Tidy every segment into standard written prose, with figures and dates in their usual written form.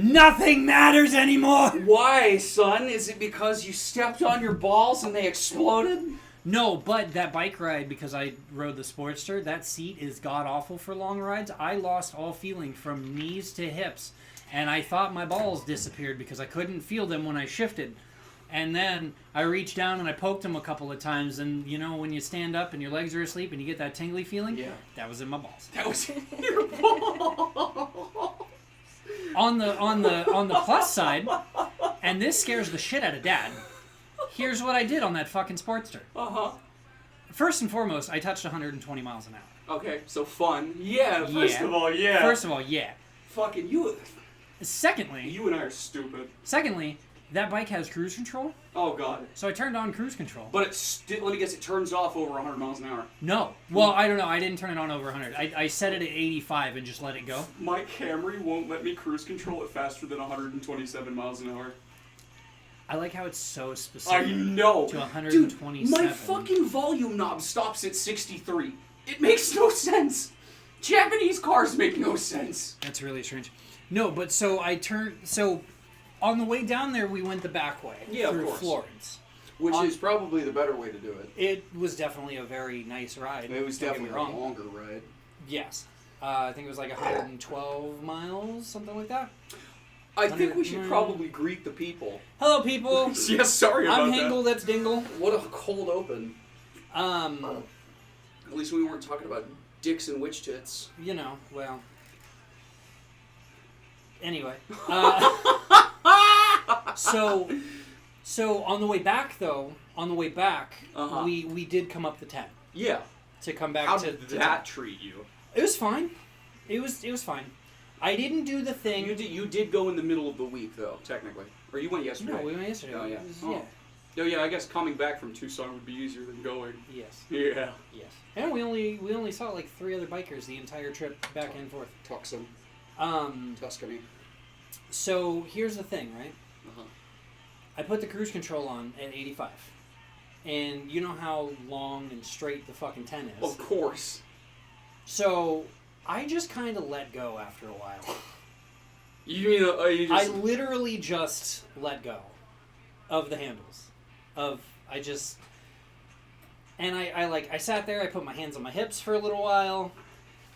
Nothing matters anymore! Why, son? Is it because you stepped on your balls and they exploded? No, but that bike ride, because I rode the Sportster, that seat is god-awful for long rides. I lost all feeling from knees to hips, and I thought my balls disappeared because I couldn't feel them when I shifted. And then I reached down and I poked them a couple of times, and you know when you stand up and your legs are asleep and you get that tingly feeling? Yeah. That was in my balls. That was in your balls. On the plus side, and this scares the shit out of Dad, here's what I did on that fucking Sportster. Uh-huh. First and foremost, I touched 120 miles an hour. Okay, so fun. Yeah, first of all, yeah. First of all, yeah. Fucking you. Secondly, You and I are stupid. That bike has cruise control. Oh, God. So I turned on cruise control. But let me guess, it turns off over 100 miles an hour. No. Well, I don't know. I didn't turn it on over 100. I set it at 85 and just let it go. My Camry won't let me cruise control it faster than 127 miles an hour. I like how it's so specific. I know. To 127. Dude, my fucking volume knob stops at 63. It makes no sense. Japanese cars make no sense. That's really strange. No, but so on the way down there, we went the back way. Yeah, through of course. Florence. Which is probably the better way to do it. It was definitely a very nice ride. It was definitely a longer ride. Yes. I think it was like 112 miles, something like that. I think we should probably greet the people. Hello, people. Yes, sorry about I'm that. Hingle, that's Dingle. What a cold open. At least we weren't talking about dicks and witch tits. You know, well. Anyway. So on the way back, though, we did come up the 10. Yeah. To come back How to did the that 10. treat you? It was fine. It was fine. I didn't do the thing. You did go in the middle of the week, though, technically. Or you went yesterday. No, we went yesterday. Oh, yeah. Yeah. Oh, yeah, I guess coming back from Tucson would be easier than going. Yes. Yeah. Yes. And we only saw like 3 other bikers the entire trip back and forth. Tucson. Tuscany. So here's the thing, right? Uh-huh. I put the cruise control on at 85. And you know how long and straight the fucking 10 is. Of course. So I just kind of let go after a while. You mean you just... I literally just let go of the handles. I sat there, I put my hands on my hips for a little while,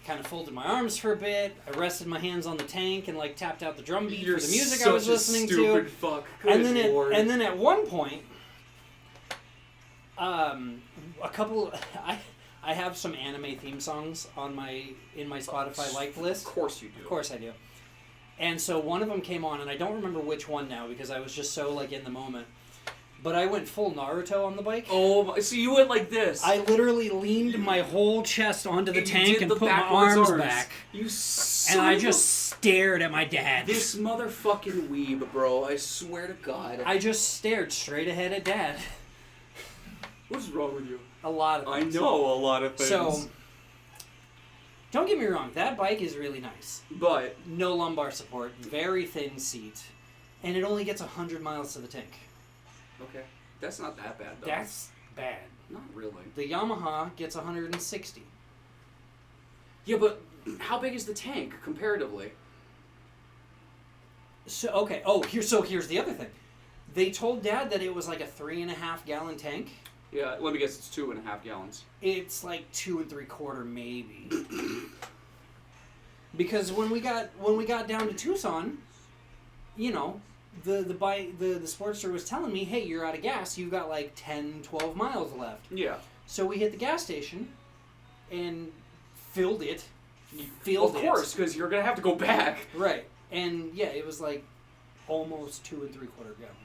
kind of folded my arms for a bit, I rested my hands on the tank and like tapped out the drum beat for the music I was listening to. You're such a stupid fuck. And then at one point, I have some anime theme songs in my Spotify liked list. Of course you do. Of course I do. And so one of them came on, and I don't remember which one now because I was just so like in the moment. But I went full Naruto on the bike. Oh, so you went like this. I literally leaned my whole chest onto the tank and put my arms back. You and I just stared at my dad. This motherfucking weeb, bro. I swear to God. I just stared straight ahead at Dad. What's wrong with you? A lot of things. I know a lot of things. So, don't get me wrong. That bike is really nice. But no lumbar support. Very thin seat. And it only gets 100 miles to the tank. Okay. That's not that bad, though. That's bad. Not really. The Yamaha gets 160. Yeah, but how big is the tank, comparatively? So, okay. Oh, here's the other thing. They told Dad that it was like a 3.5 gallon tank. Yeah, let me guess, it's 2.5 gallons. It's like 2 3/4 maybe. Because when we got down to Tucson, you know, the Sportster was telling me, hey, you're out of gas. You've got like 10, 12 miles left. Yeah. So we hit the gas station and filled it. Of course, because you're going to have to go back. Right. And yeah, it was like almost 2 3/4 gallon.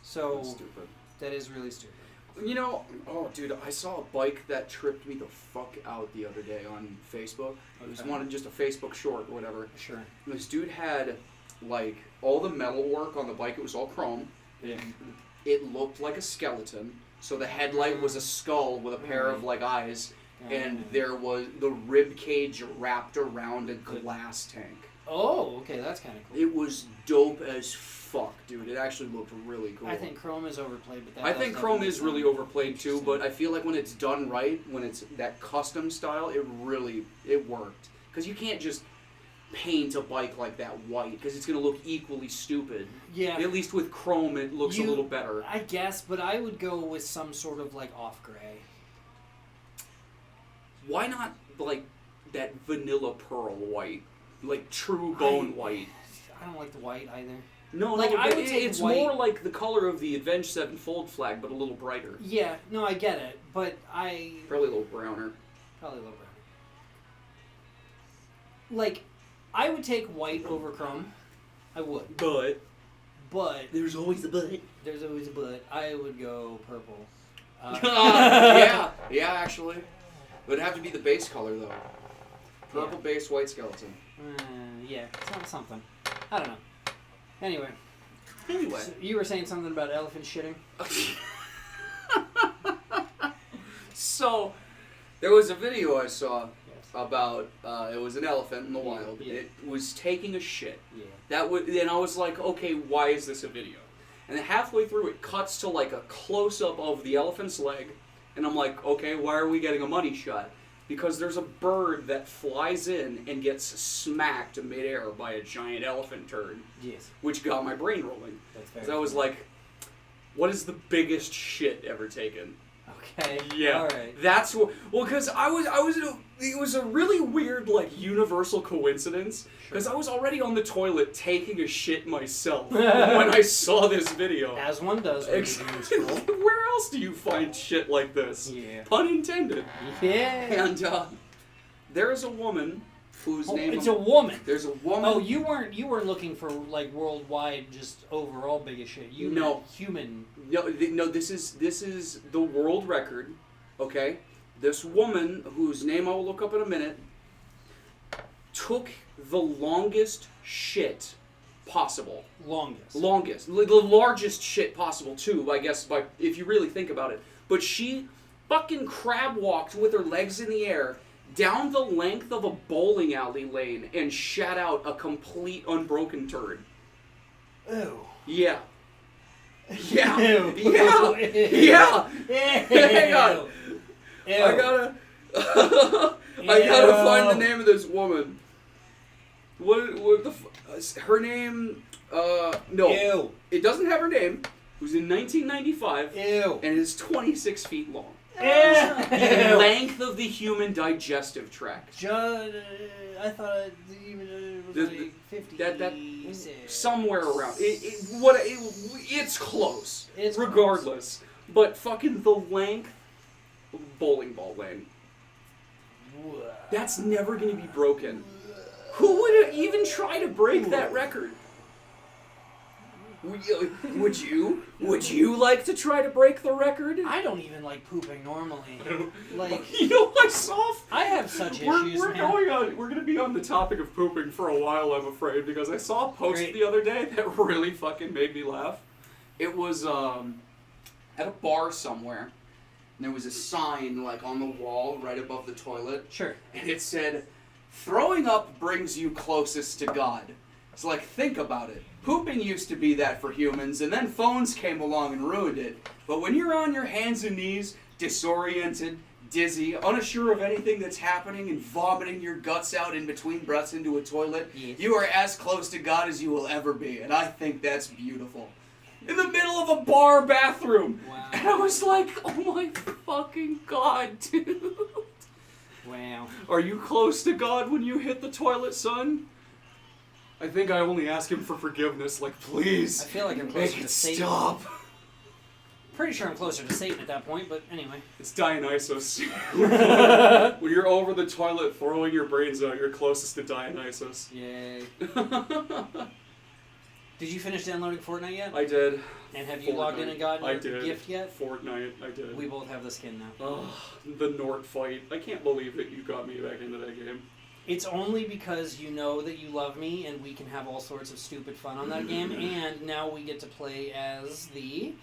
So that's stupid. That is really stupid. You know, oh dude, I saw a bike that tripped me the fuck out the other day on Facebook. It was just a Facebook short or whatever. Sure. And this dude had like all the metal work on the bike. It was all chrome. Yeah. It looked like a skeleton. So the headlight was a skull with a pair of like eyes, and there was the rib cage wrapped around a glass tank. Oh, okay, that's kind of cool. It was dope as fuck, dude. It actually looked really cool. I think chrome is overplayed, but I think chrome is really overplayed too, but I feel like when it's done right, when it's that custom style, it worked. Because you can't just paint a bike like that white because it's going to look equally stupid. Yeah. At least with chrome, it looks a little better. I guess, but I would go with some sort of like off gray. Why not like that vanilla pearl white, like true bone white? I don't like the white either. No, like, no, I would take it's white. more like the color of the Avenged Sevenfold flag, but a little brighter. Yeah, no, I get it, but Probably a little browner. Probably a little browner. Like, I would take white over chrome. I would. But there's always a but. There's always a but. I would go purple. Yeah, actually. But it'd have to be the base color, though. Purple base, white skeleton. Yeah, something. I don't know. Anyway. Anyway. So you were saying something about elephant shitting? So, there was a video I saw about, it was an elephant in the wild. Yeah. It was taking a shit. Yeah. Then I was like, okay, why is this a video? And then halfway through, it cuts to like a close-up of the elephant's leg. And I'm like, okay, why are we getting a money shot? Because there's a bird that flies in and gets smacked midair by a giant elephant turd. Yes. Which got my brain rolling. That's fair. Because I was like, what is the biggest shit ever taken? Okay. Yeah. All right. That's what. Well, because it was a really weird, like, universal coincidence. Because I was already on the toilet taking a shit myself when I saw this video. As one does. When Where else do you find shit like this? Yeah. Pun intended. Yeah. And there is a woman whose name. It's a woman. There's a woman. Oh, you weren't looking for like worldwide, just overall biggest shit. You meant human. No. This is the world record. Okay, this woman whose name I will look up in a minute took the longest shit possible. Longest. The largest shit possible too. I guess if you really think about it. But she fucking crab walked with her legs in the air down the length of a bowling alley lane and shat out a complete unbroken turd. Ew. Yeah. Yeah. Ew. Yeah. Yeah. Hang on. Ew. I gotta find the name of this woman. What the her name? No. Ew. It doesn't have her name. It was in 1995. Ew. And it is 26 feet long. Ew. The length of the human digestive tract. I thought it was like 50. That somewhere around. It's close. It's regardless. Close. But fucking the length of a bowling ball lane. That's never going to be broken. Who would even try to break that record? Would you? Would you like to try to break the record? I don't even like pooping normally. Like, you know, I saw. I have such issues. We're going to be on the topic of pooping for a while, I'm afraid, because I saw a post the other day that really fucking made me laugh. It was at a bar somewhere, and there was a sign like on the wall right above the toilet. Sure. And it said, "Throwing up brings you closest to God." It's like, think about it. Pooping used to be that for humans, and then phones came along and ruined it. But when you're on your hands and knees, disoriented, dizzy, unsure of anything that's happening, and vomiting your guts out in between breaths into a toilet, you are as close to God as you will ever be. And I think that's beautiful. In the middle of a bar bathroom. Wow. And I was like, oh my fucking God, dude. Wow. Are you close to God when you hit the toilet, son? I think I only ask him for forgiveness, like, please. I feel like I'm closer make to it Satan. stop. Pretty sure I'm closer to Satan at that point, but anyway. It's Dionysus. When you're over the toilet throwing your brains out, you're closest to Dionysus. Yay. Did you finish downloading Fortnite yet? I did. And have you logged in and gotten your gift yet? Fortnite, I did. We both have the skin now. Oh, the Nort fight. I can't believe that you got me back into that game. It's only because you know that you love me and we can have all sorts of stupid fun on that game, and now we get to play as the...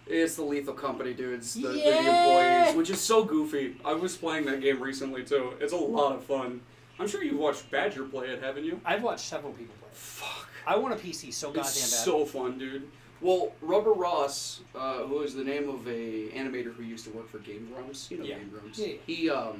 It's the Lethal Company dudes, the employees, which is so goofy. I was playing that game recently, too. It's a lot of fun. I'm sure you've watched Badger play it, haven't you? I've watched several people play it. Fuck. I want a PC so goddamn bad. It's so fun, dude. Well, Rubber Ross, who is the name of a animator who used to work for Game Grumps, you know Game Grumps. Yeah.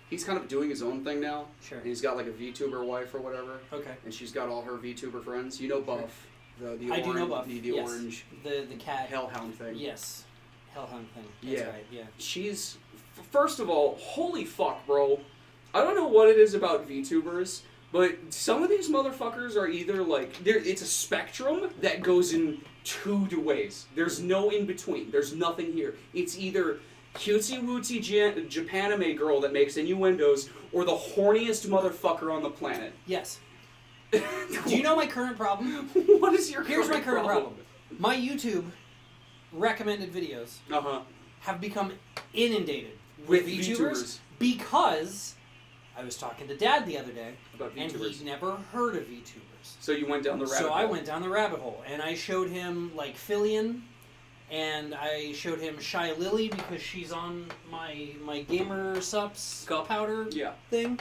he's kind of doing his own thing now. Sure. And he's got like a VTuber wife or whatever. Okay. And she's got all her VTuber friends. You know Buff. The I do know Buff. The Yes. orange The cat. hellhound thing. Yes. Hellhound thing. That's right, yeah. She's... First of all, holy fuck, bro. I don't know what it is about VTubers, but some of these motherfuckers are either like... It's a spectrum that goes in two ways. There's no in-between. There's nothing here. It's either cutesy-wootsy Japanime girl that makes innuendos or the horniest motherfucker on the planet. Yes. Do you know my current problem? What is your Here's my current problem. My YouTube recommended videos have become inundated with VTubers because I was talking to Dad the other day about VTubers. and he'd never heard of VTubers. So you went down the rabbit hole. So I went down the rabbit hole and I showed him like Fillion and I showed him Shy Lily because she's on my gamer subs powder thing.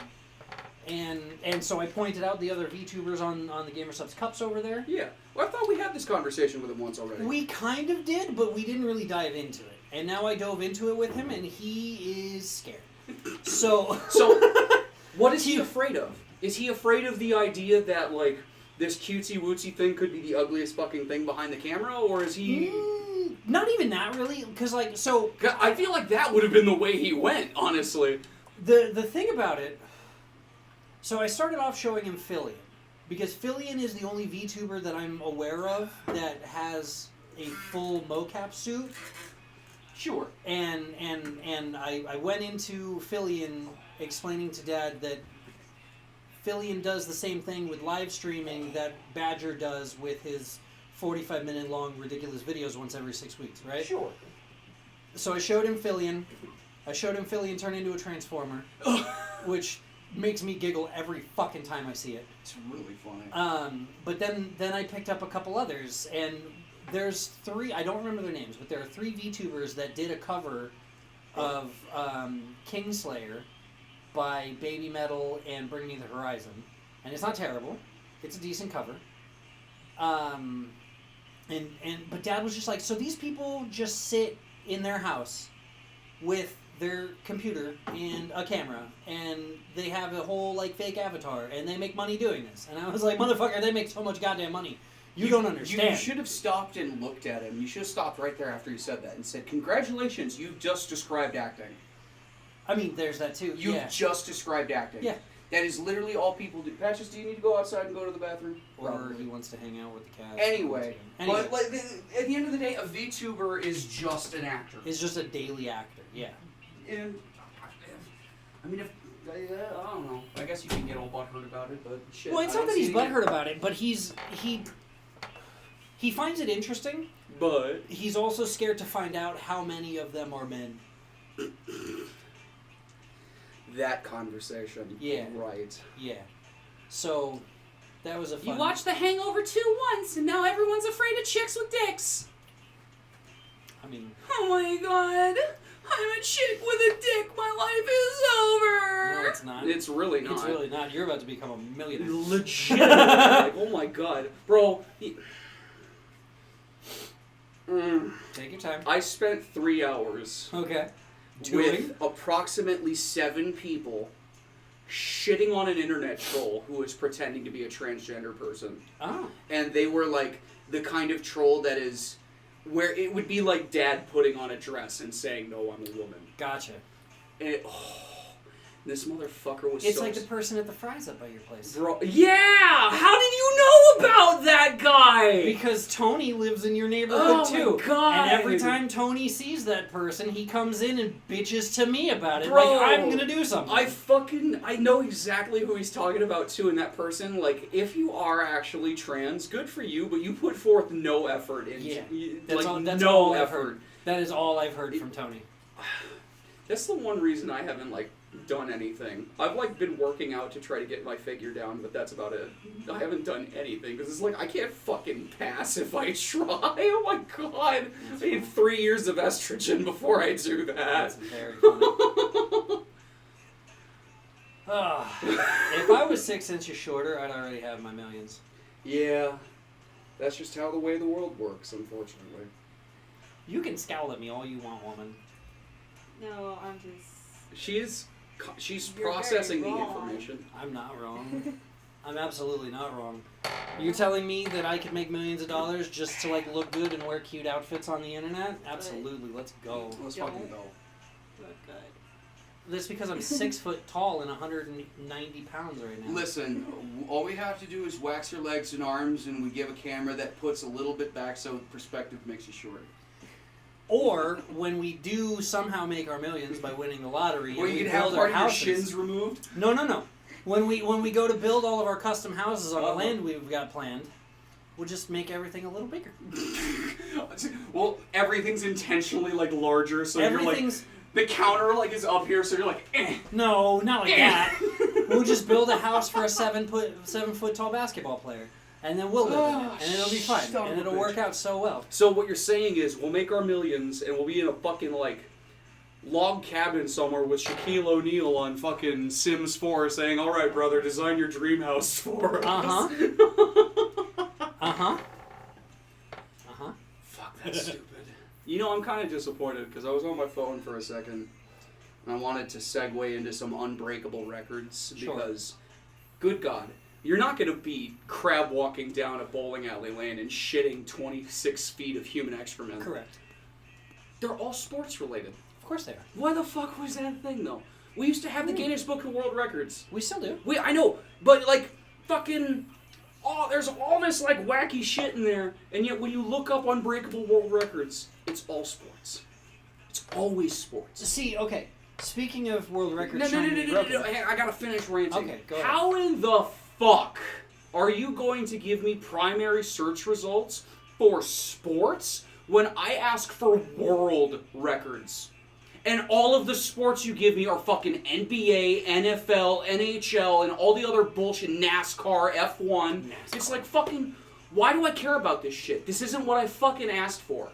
And so I pointed out the other VTubers on the Gamer Subs Cups over there. Yeah. Well, I thought we had this conversation with him once already. We kind of did, but we didn't really dive into it. And now I dove into it with him, and he is scared. So what is he afraid of? Is he afraid of the idea that, like, this cutesy-wootsy thing could be the ugliest fucking thing behind the camera, or is he... Not even that, really, because, like, so... I feel like that would have been the way he went, honestly. The thing about it... So I started off showing him Fillion, because Fillion is the only VTuber that I'm aware of that has a full mocap suit. Sure. And I went into Fillion explaining to Dad that Fillion does the same thing with live streaming that Badger does with his 45-minute long ridiculous videos once every 6 weeks, right? Sure. So I showed him Fillion. I showed him Fillion turn into a transformer, which makes me giggle every fucking time I see it. It's really funny. But then I picked up a couple others, and there's 3, I don't remember their names, but there are 3 VTubers that did a cover of Kingslayer by Baby Metal and Bring Me the Horizon. And it's not terrible. It's a decent cover. But Dad was just like, so these people just sit in their house with their computer and a camera, and they have a whole, like, fake avatar, and they make money doing this. And I was like, motherfucker, they make so much goddamn money. You don't understand. You should have stopped and looked at him. You should have stopped right there after you said that and said, congratulations, you've just described acting. I mean, there's that too. You've just described acting. Yeah. That is literally all people do. Patches, do you need to go outside and go to the bathroom? Or Probably. he wants to hang out with the cats. Anyway. But like, at the end of the day, a VTuber is just an actor. It's just a daily actor, yeah. And, I mean, I don't know. I guess you can get all butthurt about it, but shit. Well, it's not that he's butthurt about it, but he finds it interesting. But he's also scared to find out how many of them are men. That conversation. Yeah. Right. Yeah. So, that was a fun... You watched The Hangover 2 once, and now everyone's afraid of chicks with dicks. I mean... Oh my god. I'm a chick with a dick. My life is over. No, it's not. It's really not. It's really not. You're about to become a millionaire. Legit. Like, oh my god. Bro. Take your time. I spent 3 hours with approximately 7 people shitting on an internet troll who was pretending to be a transgender person. Oh. And they were like the kind of troll that is where it would be like Dad putting on a dress and saying, no, I'm a woman. Gotcha. And this motherfucker was It's like the person at the fries up by your place. Bro, yeah! How did you know about that guy? Because Tony lives in your neighborhood too. My god! And every time Tony sees that person, he comes in and bitches to me about it. Bro, like, I'm gonna do something. I know exactly who he's talking about too, and that person, like, if you are actually trans, good for you, but you put forth no effort in. Yeah. That's That's no all I've effort. heard. That is all I've heard from Tony. That's the one reason I haven't, like, done anything. I've, like, been working out to try to get my figure down, but that's about it. I haven't done anything, because it's like, I can't fucking pass if I try. Oh my god. I need 3 years of estrogen before I do that. That's very funny. If I was 6 inches shorter, I'd already have my millions. Yeah. That's just how the way the world works, unfortunately. You can scowl at me all you want, woman. No, I'm just... She's She's You're processing very the wrong. information. I'm not wrong. I'm absolutely not wrong. You're telling me that I could make millions of dollars just to like look good and wear cute outfits on the internet? Absolutely. Let's go. Let's Don't. fucking go. Look good. That's because I'm 6 foot tall and 190 pounds right now. Listen, all we have to do is wax your legs and arms, and we give a camera that puts a little bit back so perspective makes you short. Or when we do somehow make our millions by winning the lottery, Or and you we can have build part our of your houses. shins removed. No. When we go to build all of our custom houses on the Uh-huh. land we've got planned, we'll just make everything a little bigger. Well, everything's intentionally like larger, so you're like Everything's the counter like is up here, so you're like, eh. no, not like that. We'll just build a house for a 7 foot tall basketball player, and then we'll live in it, and it'll be fine, son of and a it'll bitch. work out so well. So what you're saying is we'll make our millions, and we'll be in a fucking like log cabin somewhere with Shaquille O'Neal on fucking Sims 4 saying, "All right, brother, design your dream house for us." Fuck, that's stupid. You know, I'm kind of disappointed because I was on my phone for a second and I wanted to segue into some unbreakable records Sure. because, good God, you're not going to be crab walking down a bowling alley lane and shitting 26 feet of human excrement. Correct. They're all sports related. Of course they are. Why the fuck was that a thing though? We used to have the Guinness Book of World Records. We still do. I know, but like fucking there's all this like wacky shit in there, and yet when you look up unbreakable world records, it's all sports. It's always sports. See, okay. Speaking of world records, No. trying to be broken- Hey, I gotta finish ranting. Okay, go ahead. How in the fuck are you going to give me primary search results for sports when I ask for world records? And all of the sports you give me are fucking NBA, NFL, NHL, and all the other bullshit, NASCAR, F1. It's like fucking, why do I care about this shit? This isn't what I fucking asked for.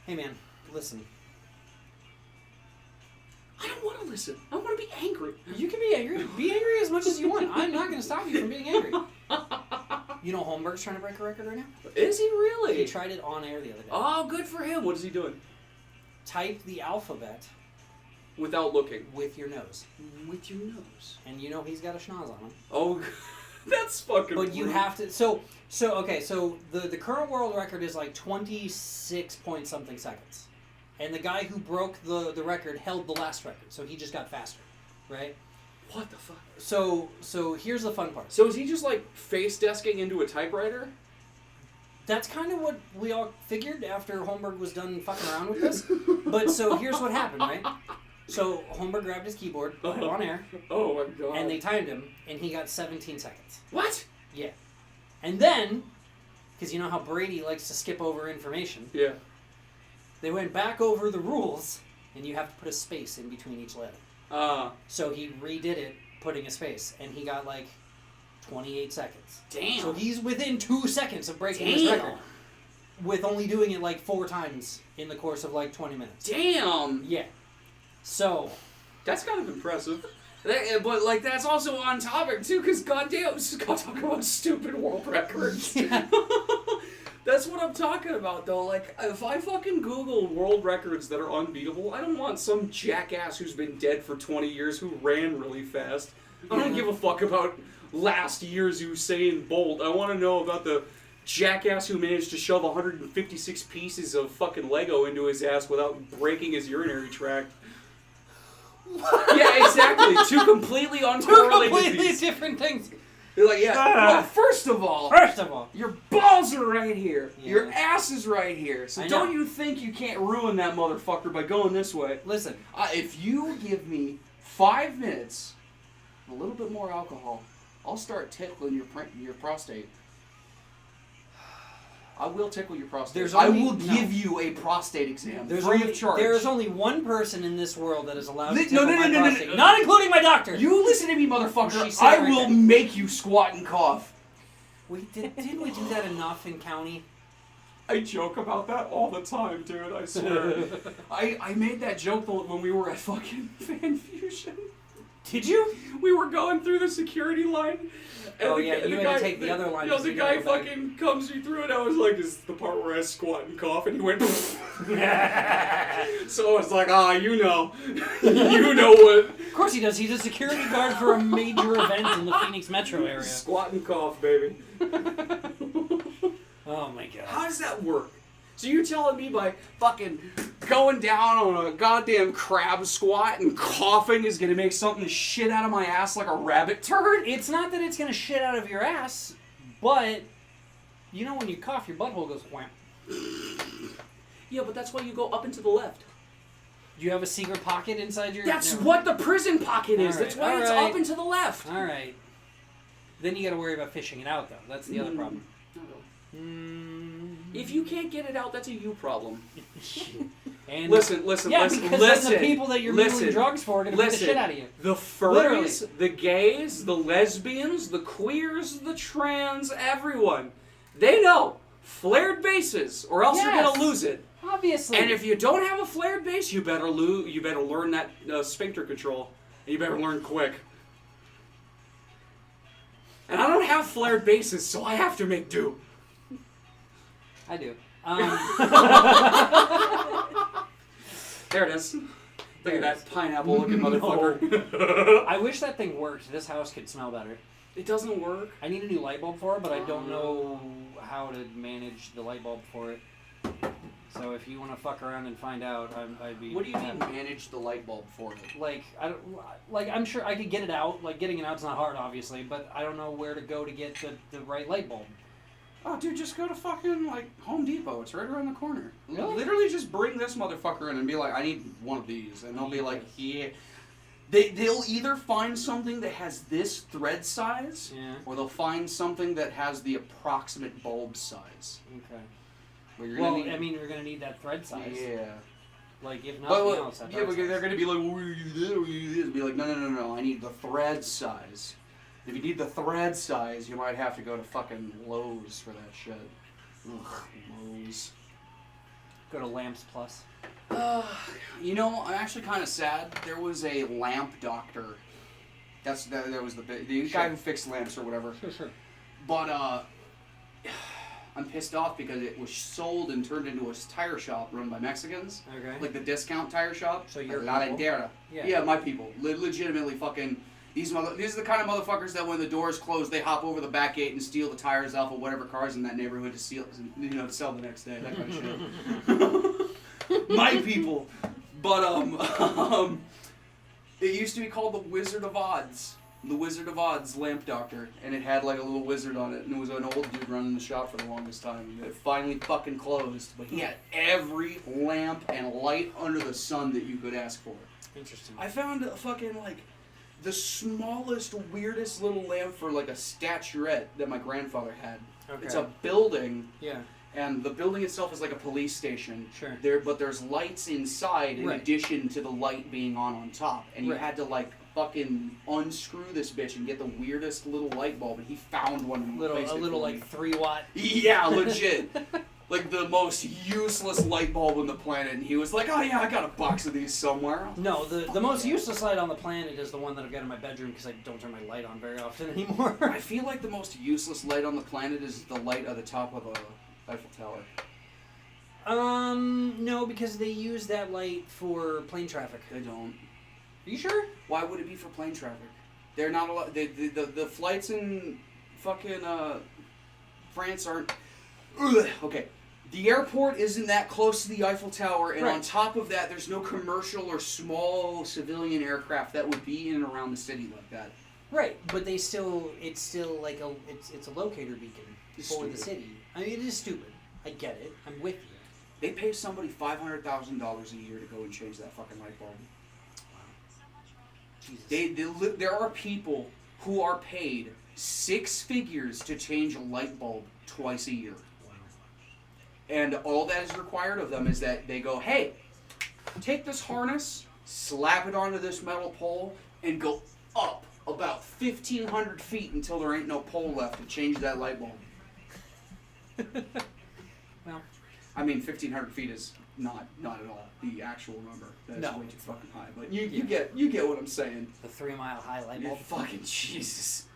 Hey man, listen. I don't want to listen. I want to be angry. You can be angry. Be angry as much as you want. I'm not going to stop you from being angry. You know Holmberg's trying to break a record right now? Is he really? He tried it on air the other day. Oh, good for him. What is he doing? Type the alphabet Without looking. with your nose. With your nose. And you know he's got a schnoz on him. Oh, that's fucking But you rude. have to... So the current world record is like 26 point something seconds. And the guy who broke the record held the last record. So he just got faster. Right? What the fuck? So here's the fun part. So is he just like face desking into a typewriter? That's kind of what we all figured after Holmberg was done fucking around with this. But so here's what happened, right? So Holmberg grabbed his keyboard, put it on air, Oh my god. and they timed him, and he got 17 seconds. What? Yeah. And then, because you know how Brady likes to skip over information, Yeah. they went back over the rules, and you have to put a space in between each letter. So he redid it, putting a space, and he got like 28 seconds. Damn. So he's within 2 seconds of breaking his record. With only doing it like 4 times in the course of like 20 minutes. Damn. Yeah. So. That's kind of impressive. But like that's also on topic too, because goddamn, just gotta talk about stupid world records. Yeah. That's what I'm talking about though. Like if I fucking Google world records that are unbeatable, I don't want some jackass who's been dead for 20 years who ran really fast. I don't give a fuck about last year's Usain Bolt. I want to know about the jackass who managed to shove 156 pieces of fucking Lego into his ass without breaking his urinary tract. Yeah, exactly. Two completely uncorrelated Completely things. different things. They're like, yeah. Well, first of all, your balls are right here. Yeah. Your ass is right here. So I don't know. you think you can't ruin that motherfucker by going this way? Listen. If you give me 5 minutes, a little bit more alcohol, I'll start tickling your prostate. I will tickle your prostate. I will give you a prostate exam free of charge. There is only one person in this world that is allowed to No, tickle no, my no, no, prostate. no. Not including my doctor. You listen to me, She motherfucker. said I it right will there. make you squat and cough. Didn't we do that enough in county? I joke about that all the time, dude. I swear. I made that joke when we were at fucking Fan Fusion. Did you? We were going through the security line. And You had to take the other line. You know, the guy fucking comes you through, and I was like, "This is the part where I squat and cough," and he went. So I was like, you know what? Of course he does. He's a security guard for a major event in the Phoenix metro area. Squat and cough, baby. Oh my god. How does that work? So you're telling me by fucking going down on a goddamn crab squat and coughing is gonna make something shit out of my ass like a rabbit turd? It's not that it's gonna shit out of your ass, but you know when you cough, your butthole goes wham. Yeah, but that's why you go up and to the left. Do you have a secret pocket inside your... That's what the prison pocket is. All That's right, why it's all right. up and to the left. Alright. Then you gotta worry about fishing it out, though. That's the other problem. If you can't get it out, that's a you problem. And Listen, yeah, because then the people that you're mailing drugs for are gonna beat the shit out of you. The furries, the gays, the lesbians, the queers, the trans, everyone. They know. Flared bases, or else you're gonna lose it. Obviously. And if you don't have a flared base, you better learn that sphincter control. And you better learn quick. And I don't have flared bases, so I have to make do. I do. There it is. Look at that pineapple-looking motherfucker. I wish that thing worked. This house could smell better. It doesn't work. I need a new light bulb for it, but I don't know how to manage the light bulb for it. So if you want to fuck around and find out, I'd be... What do you mean manage the light bulb for it? I'm sure I could get it out. Like, getting it out's not hard, obviously, but I don't know where to go to get the right light bulb. Oh, dude, just go to fucking, Home Depot. It's right around the corner. Really? Literally just bring this motherfucker in and be like, I need one of these. And they'll be like, yeah. They'll either find something that has this thread size, or they'll find something that has the approximate bulb size. Okay. You're Well, I mean, you're going to need that thread size. Yeah. Like, if nothing else, that but they're going to be like, well, we do this, we do this. Be like, no, I need the thread size. If you need the thread size, you might have to go to fucking Lowe's for that shit. Ugh, Lowe's. Go to Lamps Plus. You know, I'm actually kind of sad. There was a lamp doctor. That was the guy who fixed lamps or whatever. Sure. But I'm pissed off because it was sold and turned into a tire shop run by Mexicans. Okay. Like the discount tire shop. So you're La people? Entera. Yeah, my people. Legitimately fucking... These are the kind of motherfuckers that when the doors close, they hop over the back gate and steal the tires off of whatever cars in that neighborhood to steal, to sell the next day. That kind of shit. My people. But it used to be called the Wizard of Odds. The Wizard of Odds lamp doctor, and it had like a little wizard on it, and it was an old dude running the shop for the longest time. It finally fucking closed, but he had every lamp and light under the sun that you could ask for. Interesting. I found a fucking the smallest, weirdest little lamp for like a statuette that my grandfather had. Okay. It's a building. Yeah. And the building itself is like a police station. Sure. But there's lights inside in addition to the light being on top. And you had to fucking unscrew this bitch and get the weirdest little light bulb. And he found one. A little 3-watt. Yeah, legit. Like the most useless light bulb on the planet. And he was like, oh yeah, I got a box of these somewhere. No, the most useless light on the planet is the one that I've got in my bedroom because I don't turn my light on very often anymore. I feel like the most useless light on the planet is the light at the top of the Eiffel Tower. No, because they use that light for plane traffic. They don't. Are you sure? Why would it be for plane traffic? They're not allowed. The flights in fucking France aren't. Ugh, okay. The airport isn't that close to the Eiffel Tower, and on top of that, there's no commercial or small civilian aircraft that would be in and around the city like that. Right, but it's still it's a locator beacon for the city. I mean, it is stupid. I get it. I'm with you. They pay somebody $500,000 a year to go and change that fucking light bulb. Wow. Jesus. There are people who are paid 6 figures to change a light bulb twice a year. Wow. And all that is required of them is that they go, hey, take this harness, slap it onto this metal pole, and go up about 1,500 feet until there ain't no pole left to change that light bulb. Well, I mean, 1,500 feet is not at all the actual number. That's No. way too fucking high. But you get what I'm saying. The 3 Mile High light You bulb. fucking Jesus.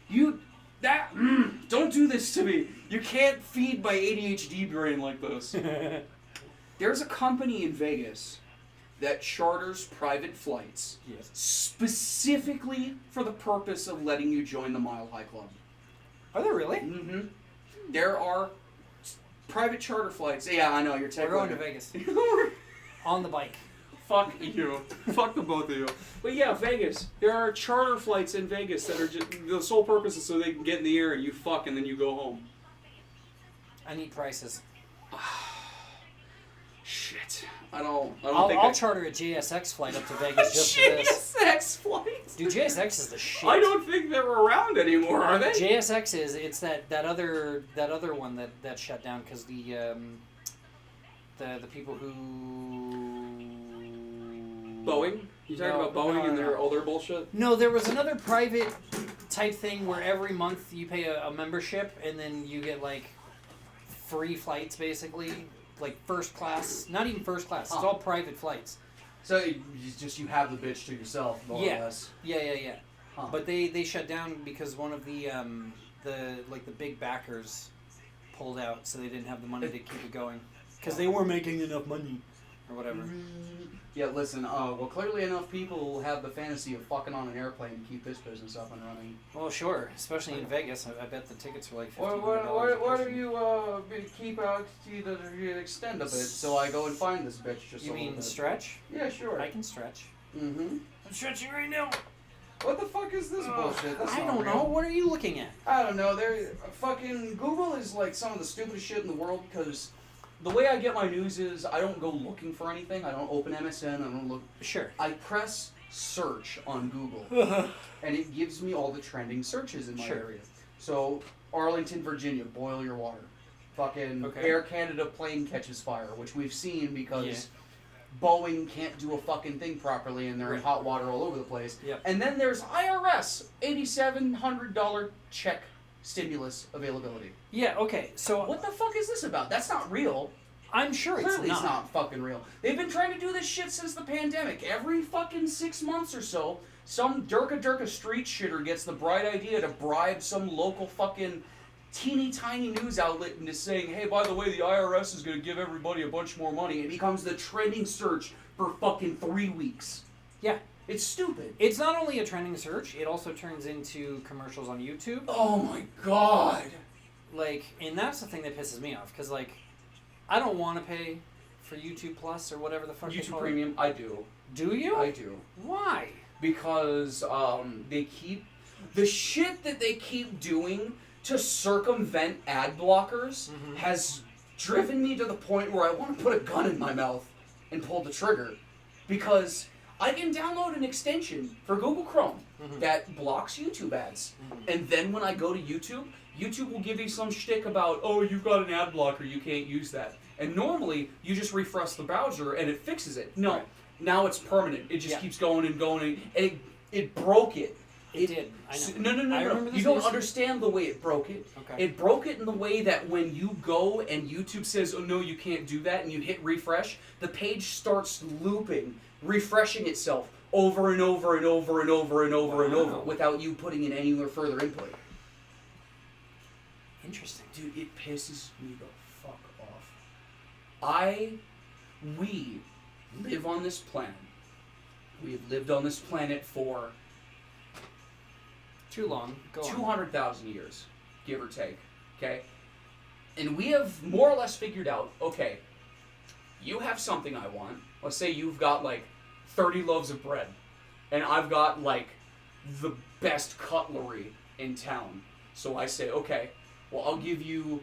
Don't do this to me. You can't feed my ADHD brain like this. There's a company in Vegas that charters private flights Yes. specifically for the purpose of letting you join the Mile High Club. Are there really? Mm-hmm. There are private charter flights. Yeah, I know, you're We're going to Vegas. On the bike. Fuck you. Fuck the both of you. But yeah, Vegas. There are charter flights in Vegas that are just, the sole purpose is so they can get in the air and you fuck and then you go home. I need prices. Shit. I don't I'll charter a JSX flight up to Vegas just for this. JSX flights? Dude, JSX is the shit. I don't think they're around anymore, are they? JSX it's that other one that shut down because the people who Boeing? You talking about Boeing and their older bullshit? No, there was another private type thing where every month you pay a membership and then you get like free flights basically, like first class. Not even first class. It's all private flights. So you have the bitch to yourself, more or less. Yeah. Huh. But they shut down because one of the big backers pulled out, so they didn't have the money to keep it going because they weren't making enough money or whatever. Yeah, listen, well, clearly enough people have the fantasy of fucking on an airplane to keep this business up and running. Well, sure, especially in Vegas. I bet the tickets are like $1,500. What do you keep out to extend a bit so I go and find this bitch just You a little mean bit? stretch? Yeah, sure. I can stretch. Mm-hmm. I'm stretching right now. What the fuck is this bullshit? That's I not don't real. know. What are you looking at? I don't know. Fucking Google is like some of the stupidest shit in the world because the way I get my news is I don't go looking for anything. I don't open MSN. I don't look. Sure. I press search on Google, and it gives me all the trending searches in my area. So Arlington, Virginia, boil your water. Fucking Air Canada plane catches fire, which we've seen because Boeing can't do a fucking thing properly, and they're in hot water all over the place. Yep. And then there's IRS $8,700 check stimulus availability. Yeah. Okay. So What the fuck is this about? That's not real. I'm sure Clearly it's it's not fucking real. They've been trying to do this shit since the pandemic. Every fucking 6 months or so, some Durka street shitter gets the bright idea to bribe some local fucking teeny tiny news outlet into saying, hey, by the way, the IRS is going to give everybody a bunch more money. It becomes the trending search for fucking 3 weeks. Yeah. It's stupid. It's not only a trending search, it also turns into commercials on YouTube. Oh my god. Like, and that's the thing that pisses me off, because, like, I don't want to pay for YouTube Plus or whatever the fuck they YouTube call Premium, I do. it. Do you? I do. Why? Because they keep... The shit that they keep doing to circumvent ad blockers has driven me to the point where I want to put a gun in my mouth and pull the trigger. Because I can download an extension for Google Chrome that blocks YouTube ads. And then when I go to YouTube, YouTube will give you some shtick about, oh, you've got an ad blocker, you can't use that. And normally, you just refresh the browser and it fixes it. No, now it's permanent. It just keeps going and going, and it broke it. It did. I know. No. You don't understand the way it broke it. Okay. It broke it in the way that when you go and YouTube says, oh no, you can't do that, and you hit refresh, the page starts looping, refreshing itself over and over and over and over and over and over without you putting in any further input. Interesting. Dude, it pisses me the fuck off. We live on this planet. We have lived on this planet for Too long. Go on. 200,000 years, give or take, okay? And we have more or less figured out, okay, you have something I want. Let's say you've got, like, 30 loaves of bread, and I've got, like, the best cutlery in town. So I say, okay, well, I'll give you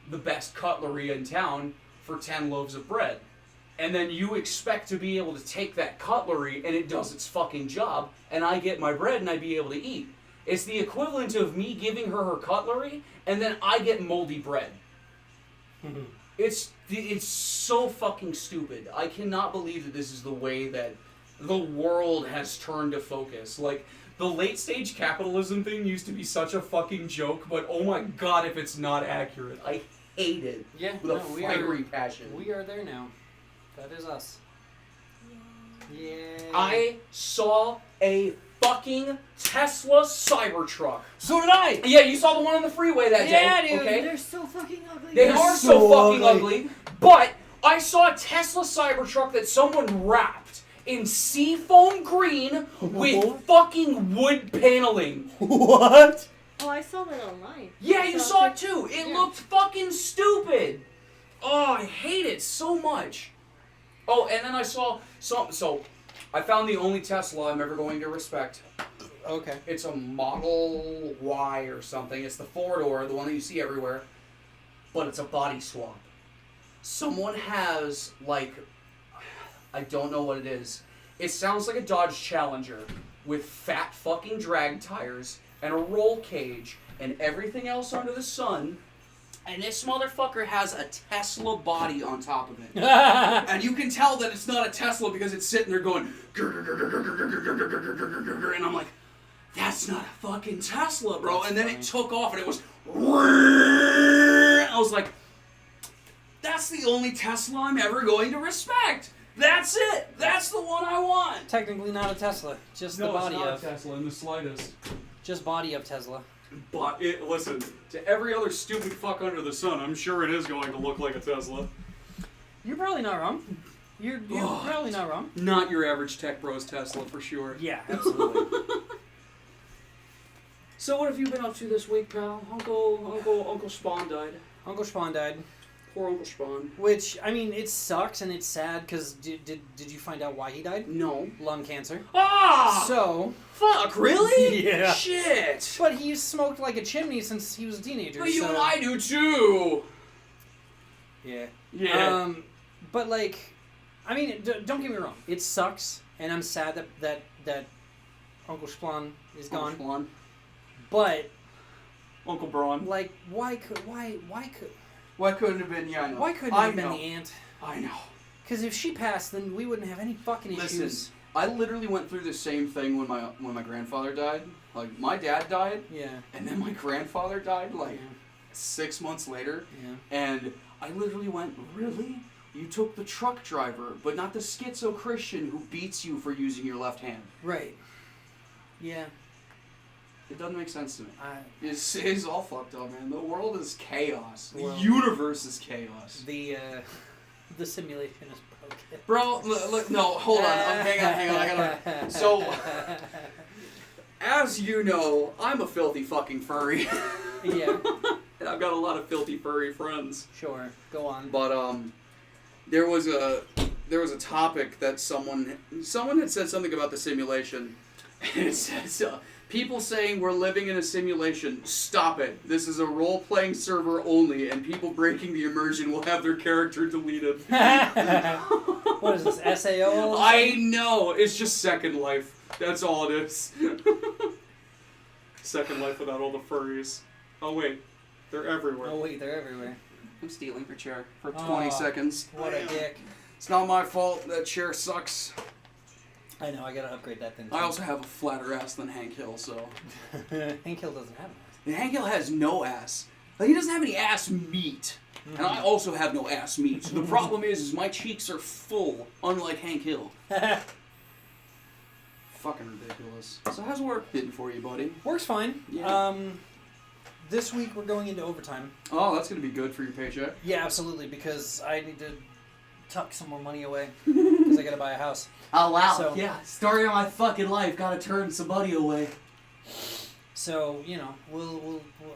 the best cutlery in town for 10 loaves of bread. And then you expect to be able to take that cutlery, and it does its fucking job, and I get my bread, and I be able to eat. It's the equivalent of me giving her cutlery, and then I get moldy bread. It's so fucking stupid. I cannot believe that this is the way that the world has turned to focus. Like, the late stage capitalism thing used to be such a fucking joke, but oh my god if it's not accurate. I hate it Yeah, with a fiery passion. We are there now. That is us. Yeah. I saw a fucking Tesla Cybertruck. So did I. Yeah, you saw the one on the freeway that Yeah, day. dude. Okay. They're so fucking ugly. They They're are so fucking ugly. ugly. But I saw a Tesla Cybertruck that someone wrapped in seafoam green with fucking wood paneling. What? Oh, I saw that online. Yeah, you saw it pic- too. It yeah. looked fucking stupid. Oh, I hate it so much. Oh, and then I saw so I found the only Tesla I'm ever going to respect. Okay. It's a Model Y or something. It's the 4-door, the one that you see everywhere. But it's a body swap. Someone has, like, I don't know what it is. It sounds like a Dodge Challenger with fat fucking drag tires and a roll cage and everything else under the sun. And this motherfucker has a Tesla body on top of it. And you can tell that it's not a Tesla because it's sitting there going, and I'm like, that's not a fucking Tesla, bro. That's and then funny. it took off and it was, I was like, that's the only Tesla I'm ever going to respect. That's it. That's the one I want. Technically not a Tesla, just the body of. Tesla in the slightest. Just body of Tesla. But listen, to every other stupid fuck under the sun, I'm sure it is going to look like a Tesla. You're probably not wrong. You're What? probably not wrong. Not your average tech bros Tesla for sure. Yeah, absolutely. So what have you been up to this week, pal? Uncle Spawn died. Uncle Spawn died. Poor Uncle Spawn. Which, I mean, it sucks and it's sad because did you find out why he died? No. Lung cancer. Ah! So, Fuck, really? Yeah. Shit. but he's smoked like a chimney since he was a teenager. But you so, and I do too. Yeah. Yeah. But like, I mean, don't get me wrong. It sucks, and I'm sad that Uncle Spawn is gone. Uncle Spawn. But Uncle Braun. like, why couldn't it have been? Yeah, I know. why couldn't it I have been know. the aunt? I know. Because if she passed, then we wouldn't have any fucking issues. Listen, I literally went through the same thing when my grandfather died. Like, my dad died, Yeah. and then my grandfather died, like, Yeah. 6 months later. Yeah. And I literally went, really? You took the truck driver, but not the schizo Christian who beats you for using your left hand. Right. Yeah. It doesn't make sense to me. I, It's all fucked up, man. The world is chaos. Well- The universe is chaos. the simulation is broken. Bro, look, no, hold on. Hang on. I gotta. So, as you know, I'm a filthy fucking furry. Yeah. And I've got a lot of filthy furry friends. Sure. Go on. But there was a topic that someone had said something about the simulation, and it says people saying we're living in a simulation. Stop it! This is a role-playing server only, and people breaking the immersion will have their character deleted. What is this, SAO? I know. It's just Second Life. That's all it is. Second Life without all the furries. Oh wait, they're everywhere. Oh wait, they're everywhere. I'm stealing your chair for Aw. 20 seconds. What a dick. It's not my fault. That chair sucks. I know, I gotta upgrade that thing. I also have a flatter ass than Hank Hill, so. Hank Hill doesn't have And Hank Hill has no ass. Like, he doesn't have any ass meat. And I also have no ass meat. So the problem is my cheeks are full, unlike Hank Hill. it. Fucking ridiculous. So how's work been for you, buddy? Works fine. Yeah. This week we're going into overtime. Oh, that's gonna be good for your paycheck. Yeah, absolutely, because I need to tuck some more money away because I gotta buy a house. Oh wow. So- Yeah, story of my fucking life. Gotta turn some money away. So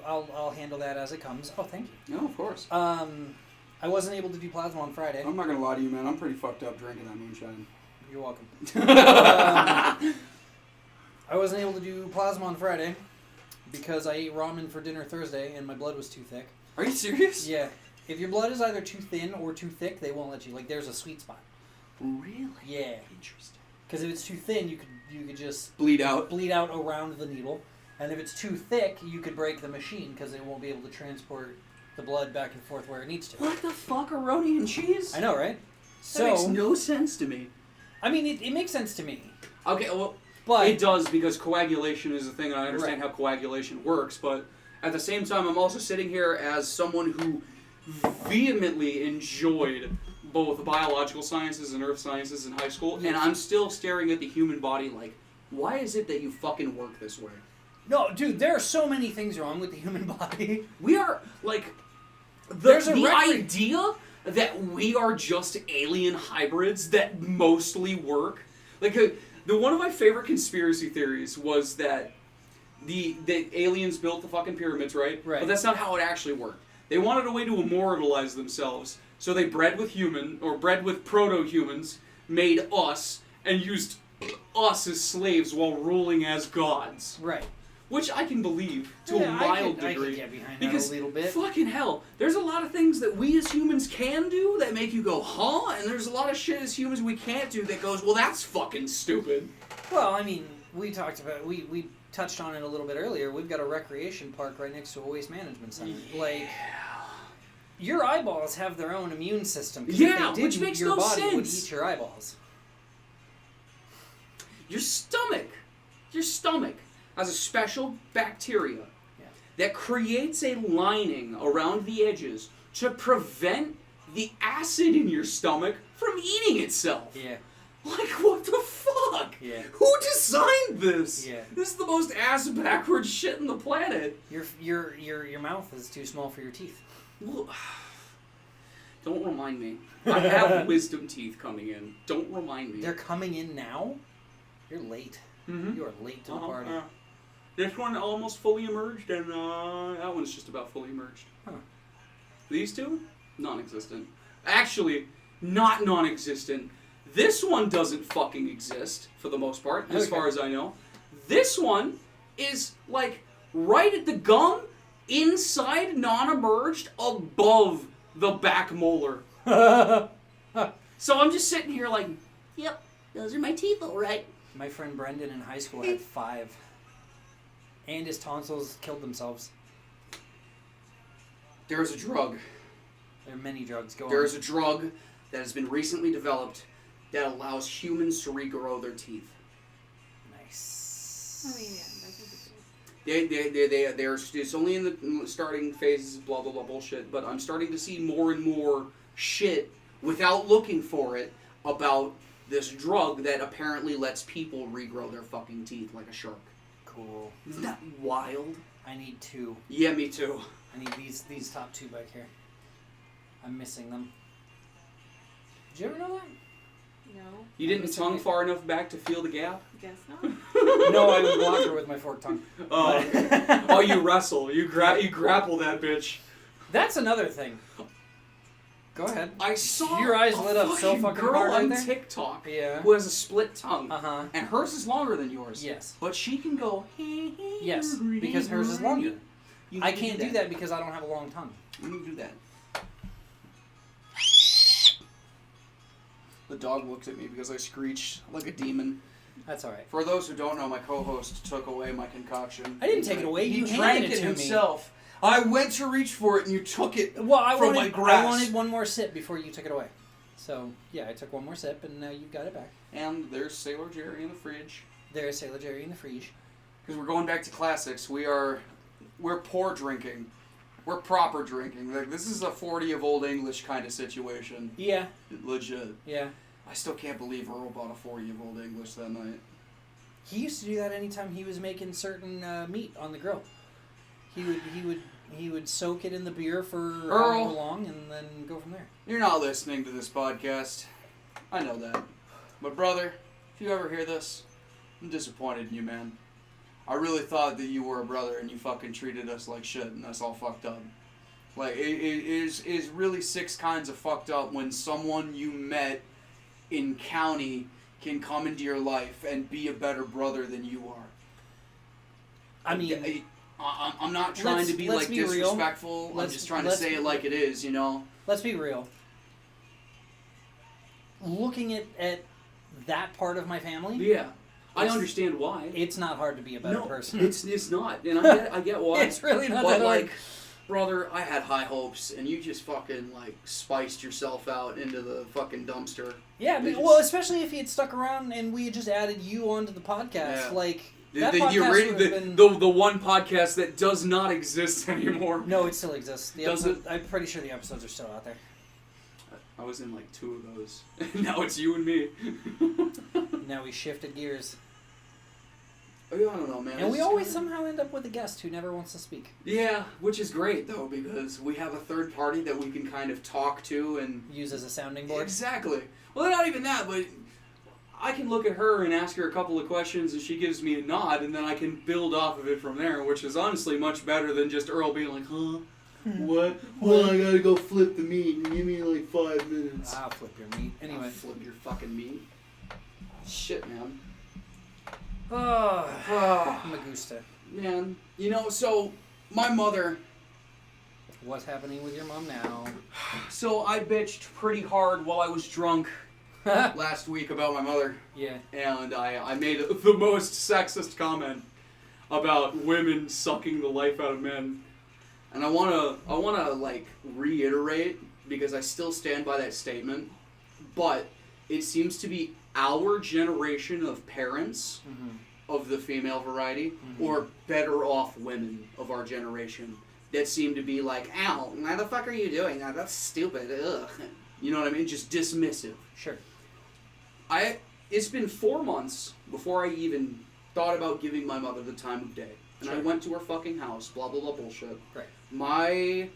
I'll handle that as it comes. Oh, thank you. No, of course. I wasn't able to do plasma on Friday. I'm not gonna lie to you, man. I'm pretty fucked up drinking that moonshine. You're welcome. I wasn't able to do plasma on Friday because I ate ramen for dinner Thursday and my blood was too thick. Are you serious? Yeah. If your blood is either too thin or too thick, they won't let you. Like, there's a sweet spot. Really? Yeah. Interesting. Because if it's too thin, you could just Bleed out. bleed out around the needle. And if it's too thick, you could break the machine because it won't be able to transport the blood back and forth where it needs to. What the fuck, Aroni and cheese? I know, right? That makes no sense to me. I mean, it makes sense to me. Okay, well, But it does because coagulation is a thing, and I understand Right. how coagulation works, but at the same time, I'm also sitting here as someone who vehemently enjoyed both biological sciences and earth sciences in high school, Yes. and I'm still staring at the human body like, why is it that you fucking work this way? No, dude, there are so many things wrong with the human body. We are, like, There's a the record- idea that we are just alien hybrids that mostly work. Like, one of my favorite conspiracy theories was that the aliens built the fucking pyramids, right? Right. But that's not how it actually worked. They wanted a way to immortalize themselves, so they bred with proto-humans, made us, and used us as slaves while ruling as gods. Right. Which I can believe to a Yeah, mild I degree. could get behind Because that a little bit. fucking hell, there's a lot of things that we as humans can do that make you go, huh? And there's a lot of shit as humans we can't do that goes, well, that's fucking stupid. Well, I mean, we touched on it a little bit earlier. We've got a recreation park right next to a waste management center. Like, your eyeballs have their own immune system. 'Cause if Yeah, they which didn't, makes your no body would sense. eat your eyeballs. Your stomach has a special bacteria that creates a lining around the edges to prevent the acid in your stomach from eating itself. Yeah. Like, what the fuck? Yeah. Who designed this? Yeah. This is the most ass-backwards shit on the planet. Your mouth is too small for your teeth. Well, don't remind me. I have wisdom teeth coming in. Don't remind me. They're coming in now? You're late. Mhm. You are late to the party. This one almost fully emerged, and that one's just about fully emerged. Huh. These two, non-existent. Actually, not non-existent. This one doesn't fucking exist, for the most part, as Okay. far as I know. This one is, like, right at the gum, inside, non-emerged, above the back molar. So I'm just sitting here like, yep, those are my teeth, all right. My friend Brendan in high school had 5. And his tonsils killed themselves. There's a drug. There are many drugs going There's a drug that has been recently developed that allows humans to regrow their teeth. Nice. I mean, yeah, They're it's only in the starting phases, blah blah blah bullshit. But I'm starting to see more and more shit without looking for it about this drug that apparently lets people regrow their fucking teeth like a shark. Cool. Isn't that wild? I need 2. Yeah, me too. I need these top 2 back here. I'm missing them. Did you ever know that? no, You didn't tongue far enough back to feel the gap? guess not. No, I would block her with my forked tongue. Oh, you wrestle. You grapple that bitch. That's another thing. Go ahead. I saw Your eyes a lit up so fucking girl hard right on there. TikTok Yeah. who has a split tongue, Uh-huh. and hers is longer than yours. Yes. But she can go. Yes, because hers is longer. You I need to can't do that because I don't have a long tongue. You need to do that. The dog looks at me because I screeched like a demon. That's all right. For those who don't know, my co-host took away my concoction. I didn't take it away. He You drank handed it to me. himself. I went to reach for it, and you took it Well, I from wanted, my grasp. I wanted one more sip before you took it away. So, yeah, I took one more sip, and now you've got it back. And there's Sailor Jerry in the fridge. There's Sailor Jerry in the fridge. Because we're going back to classics. We're poor drinking. We're proper drinking. Like, this is a 40 of Old English kind of situation. Yeah, Legit. yeah. I still can't believe Earl bought a 40 of Old English that night. He used to do that anytime he was making certain meat on the grill. He would soak it in the beer for Earl. however long and then go from there. You're not listening to this podcast. I know that. But brother, if you ever hear this, I'm disappointed in you, man. I really thought that you were a brother and you fucking treated us like shit, and that's all fucked up. Like, it is really 6 kinds of fucked up when someone you met in county can come into your life and be a better brother than you are. I mean, I'm not trying to be let's like be real. disrespectful. I'm just trying to say it like it is, you know? let's be real. Looking at that part of my family, Yeah. I It's- understand why. it's not hard to be a better person. It's not. And I get why. It's really not But that hard. like, brother, I had high hopes and you just fucking like spiced yourself out into the fucking dumpster. Yeah, They well, just- especially if he had stuck around and we had just added you onto the podcast. Yeah. Like, that podcast would have been... The one podcast that does not exist anymore. No, it still exists. Does I'm pretty sure the episodes are still out there. I was in like 2 of those. Now it's you and me. Now we shifted gears. I don't know, man. And we always somehow end up with a guest who never wants to speak. Yeah, which is great though, because we have a third party that we can kind of talk to and Use as a sounding board. Exactly. Well, not even that, but I can look at her and ask her a couple of questions, and she gives me a nod, and then I can build off of it from there, which is honestly much better than just Earl being like, huh? What? Well, I gotta go flip the meat. Give me like 5 minutes. I'll flip your meat. Anyway. Flip your fucking meat. Shit, man. Oh, Magusta. Man, so my mother. What's happening with your mom now? So I bitched pretty hard while I was drunk last week about my mother. Yeah. And I made the most sexist comment about women sucking the life out of men. And I wanna like reiterate, because I still stand by that statement, but it seems to be our generation of parents of the female variety, or better off women of our generation, that seem to be like, ow, why the fuck are you doing that? That's stupid. Ugh. You know what I mean? Just dismissive. Sure. It's been 4 months before I even thought about giving my mother the time of day. And I went to her fucking house, blah, blah, blah bullshit. Right. My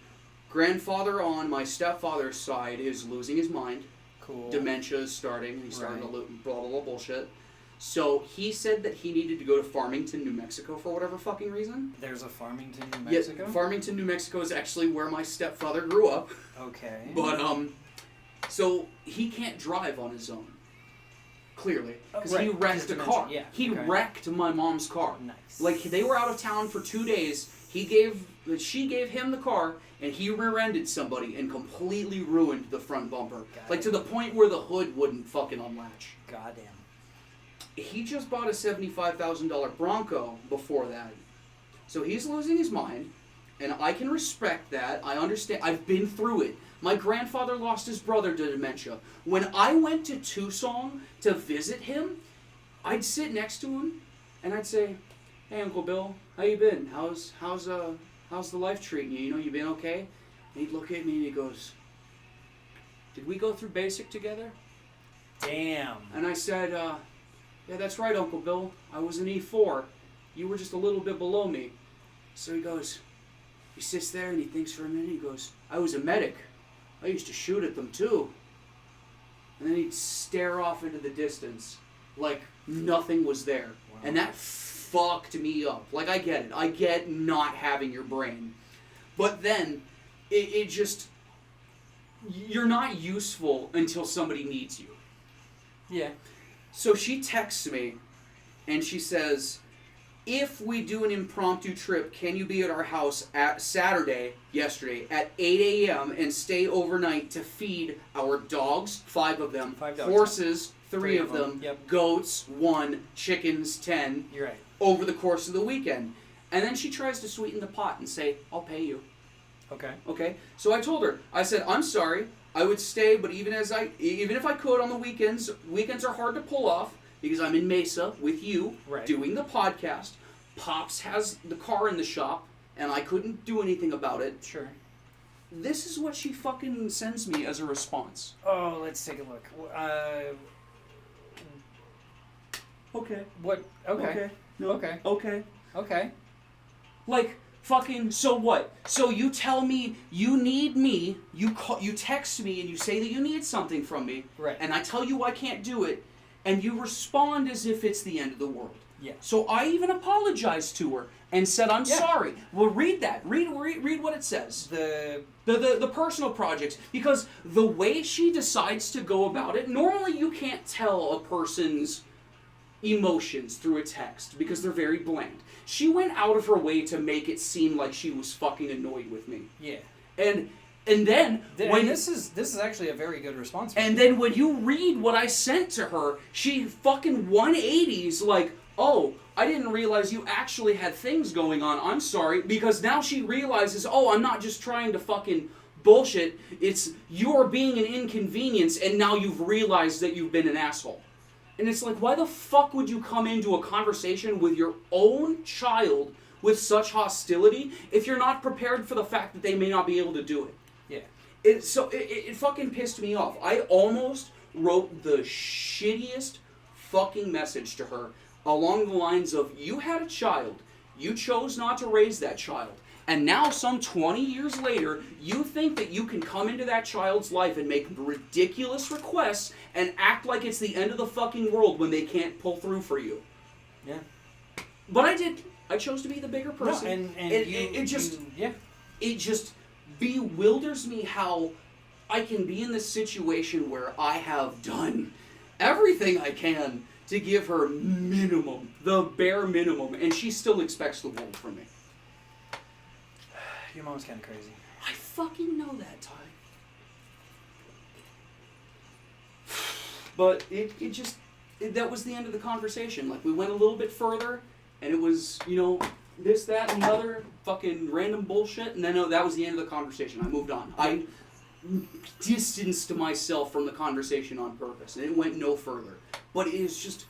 grandfather on my stepfather's side is losing his mind. Cool. Dementia is starting, and he's starting to blah, blah, blah bullshit. So he said that he needed to go to Farmington, New Mexico for whatever fucking reason. There's a Farmington, New Mexico? Yeah, Farmington, New Mexico is actually where my stepfather grew up. Okay. But, so he can't drive on his own. Clearly. Because he wrecked a car. Yeah. He wrecked my mom's car. Nice. Like, they were out of town for 2 days. She gave him the car, and he rear-ended somebody and completely ruined the front bumper. Like, to the point where the hood wouldn't fucking unlatch. Goddamn. He just bought a $75,000 Bronco before that. So he's losing his mind, and I can respect that. I understand. I've been through it. My grandfather lost his brother to dementia. When I went to Tucson to visit him, I'd sit next to him, and I'd say, "Hey, Uncle Bill, how you been? How's the life treating you? You been okay?" And he'd look at me and he goes, "Did we go through basic together?" Damn. And I said, "Yeah, that's right, Uncle Bill. I was an E4. You were just a little bit below me." So he sits there and he thinks for a minute. He goes, "I was a medic. I used to shoot at them too." And then he'd stare off into the distance like nothing was there. Wow. And that fucked me up. Like, I get it. I get not having your brain. But then, it just... You're not useful until somebody needs you. Yeah. So she texts me, and she says, "If we do an impromptu trip, can you be at our house at yesterday, at 8 a.m. and stay overnight to feed our dogs, 5 of them, 5 dogs, horses, 3 of them, yep. goats, 1, chickens, 10, You're right. over the course of the weekend." And then she tries to sweeten the pot and say, "I'll pay you." Okay. Okay? So I told her, I said, "I'm sorry, I would stay, but even if I could on the weekends are hard to pull off, because I'm in Mesa with you, doing the podcast. Pops has the car in the shop, and I couldn't do anything about it." Sure. This is what she fucking sends me as a response. Oh, let's take a look. Okay. What? Okay. Okay. No. Okay. Okay. Okay. Like, fucking, so what? So you tell me you need me, you text me and you say that you need something from me, right? And I tell you I can't do it, and you respond as if it's the end of the world. Yeah. So I even apologized to her and said, "I'm sorry." Well, read that. Read what it says. The personal projects, because the way she decides to go about it, normally you can't tell a person's emotions through a text because they're very bland. She went out of her way to make it seem like she was fucking annoyed with me. Yeah. And then when this is actually a very good response. And then when you read what I sent to her, she fucking 180s like, "Oh, I didn't realize you actually had things going on. I'm sorry." Because now she realizes, "Oh, I'm not just trying to fucking bullshit. It's you're being an inconvenience, and now you've realized that you've been an asshole." And it's like, why the fuck would you come into a conversation with your own child with such hostility if you're not prepared for the fact that they may not be able to do it? Yeah. It fucking pissed me off. I almost wrote the shittiest fucking message to her along the lines of, you had a child, you chose not to raise that child, and now some 20 years later, you think that you can come into that child's life and make ridiculous requests and act like it's the end of the fucking world when they can't pull through for you. Yeah. But I did. I chose to be the bigger person. No, and it just bewilders me how I can be in this situation where I have done everything I can to give her minimum, the bare minimum, and she still expects the world from me. Your mom's kind of crazy. I fucking know that, Ty. But that was the end of the conversation. Like, we went a little bit further, and it was, this, that, and the other fucking random bullshit, and then that was the end of the conversation. I moved on. I distanced myself from the conversation on purpose, and it went no further. But it is just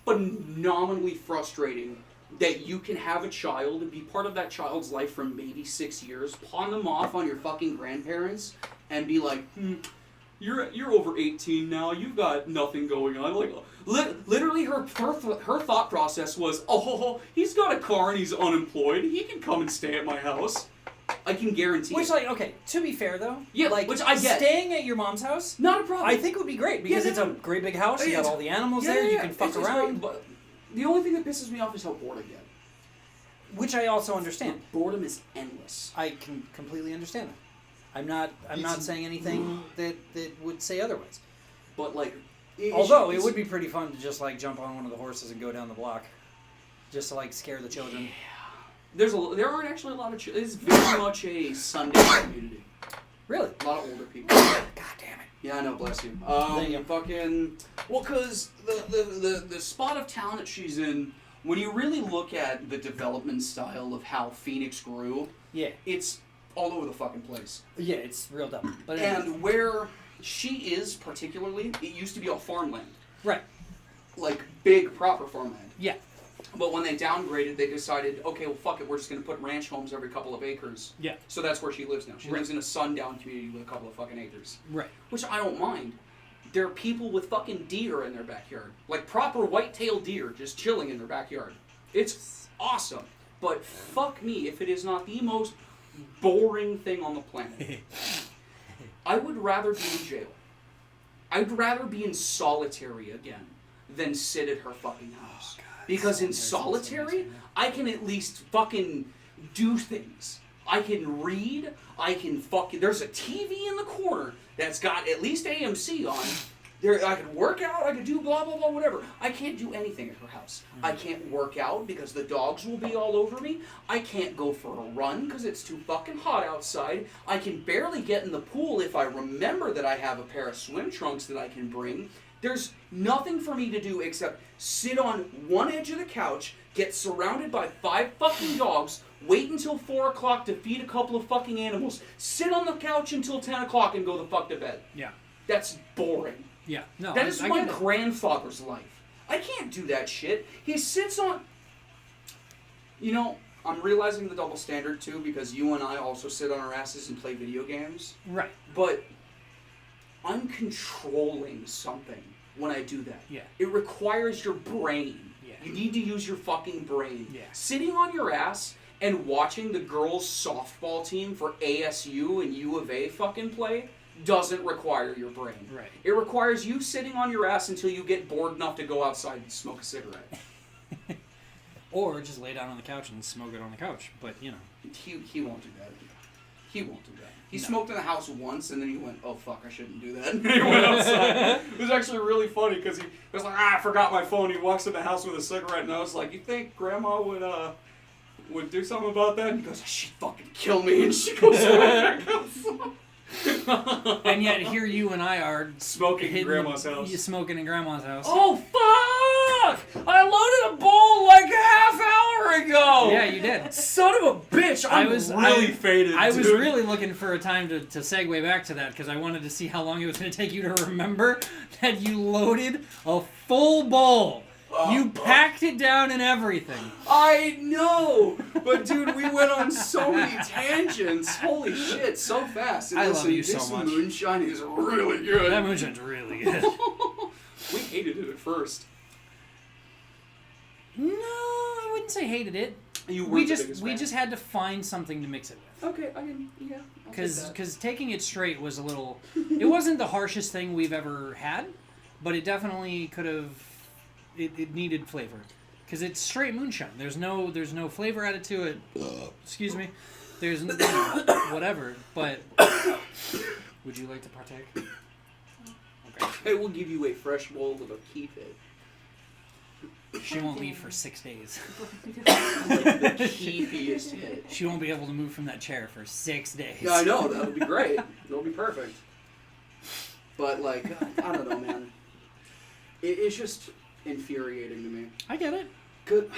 phenomenally frustrating that you can have a child and be part of that child's life for maybe 6 years, pawn them off on your fucking grandparents, and be like, you're over 18 now, you've got nothing going on. Like, literally her thought process was, oh, he's got a car and he's unemployed, he can come and stay at my house. I can guarantee Which, it. okay, to be fair, though, Yeah, which I get. Staying at your mom's house, Not a problem. I think would be great, because it's a great big house, you got all the animals there, you can fuck around. Great, but the only thing that pisses me off is how bored I get. Which I also understand. Boredom is endless. I can completely understand that. I'm not saying anything that would say otherwise. But, like... Although, it would be pretty fun to just, like, jump on one of the horses and go down the block. Just to, like, scare the children. Yeah. There aren't actually a lot of children. It's very much a Sunday community. Really? A lot of older people. God damn it. Yeah, I know, bless you. you. Fucking... Well, because the spot of town that she's in, when you really look at the development style of how Phoenix grew, Yeah. it's all over the fucking place. Yeah, it's real dumb. But And where she is particularly, it used to be all farmland. Right. Like, big, proper farmland. Yeah. But when they downgraded, they decided, okay, well, fuck it, we're just going to put ranch homes every couple of acres. Yeah. So that's where she lives now. She Right. lives in a sundown community with a couple of fucking acres. Right. Which I don't mind. There are people with fucking deer in their backyard. Like, proper white-tailed deer just chilling in their backyard. It's awesome. But fuck me if it is not the most boring thing on the planet. I would rather be in jail. I'd rather be in solitary again than sit at her fucking house. Because in solitary, I can at least fucking do things. I can read, I can fucking... There's a TV in the corner that's got at least AMC on. I could work out, I could do blah, blah, blah, whatever. I can't do anything at her house. I can't work out because the dogs will be all over me. I can't go for a run because it's too fucking hot outside. I can barely get in the pool if I remember that I have a pair of swim trunks that I can bring. There's nothing for me to do except sit on one edge of the couch, get surrounded by 5 fucking dogs, wait until 4 o'clock to feed a couple of fucking animals, sit on the couch until 10 o'clock and go the fuck to bed. Yeah. That's boring. Yeah. No. That is I my get it. grandfather's life. I can't do that shit. He sits on... I'm realizing the double standard too because you and I also sit on our asses and play video games. Right. But I'm controlling something when I do that. Yeah. It requires your brain. Yeah. You need to use your fucking brain. Yeah. Sitting on your ass and watching the girls' softball team for ASU and U of A fucking play doesn't require your brain. Right. It requires you sitting on your ass until you get bored enough to go outside and smoke a cigarette. Or just lay down on the couch and smoke it on the couch. But, He won't do that. He won't do that. He No. smoked in the house once, and then he went, oh, fuck, I shouldn't do that. And he went outside. It was actually really funny, because he was like, I forgot my phone. He walks in the house with a cigarette, and I was like, you think Grandma would do something about that? And he goes, she'd fucking kill me, and she goes right back outside. And yet here you and I are Smoking in Grandma's house. You smoking in Grandma's house. Oh, fuck! I loaded a bowl like a half hour ago! Yeah, you did. Son of a bitch! I'm really faded, I was dude. really looking for a time to segue back to that because I wanted to see how long it was going to take you to remember that you loaded a full bowl You packed it down and everything. I know, but dude, we went on so many tangents. Holy shit, so fast. And I listen, love you this so much. moonshine is really good. That moonshine's really good. We hated it at first. No, I wouldn't say hated it. You We weren't the just biggest we fan. just had to find something to mix it with. Okay, I can, yeah. I'll take that. Because taking it straight was a little. It wasn't the harshest thing we've ever had, but it definitely could have. It needed flavor, because it's straight moonshine. There's no flavor added to it. Excuse me. There's whatever. But would you like to partake? Okay. I will give you a fresh bowl of a keep it. She won't leave for 6 days. The keepiest hit. She won't be able to move from that chair for 6 days. Yeah, I know. That would be great. That would be perfect. But, like, I don't know, man. It's just infuriating to me. I get it. Good.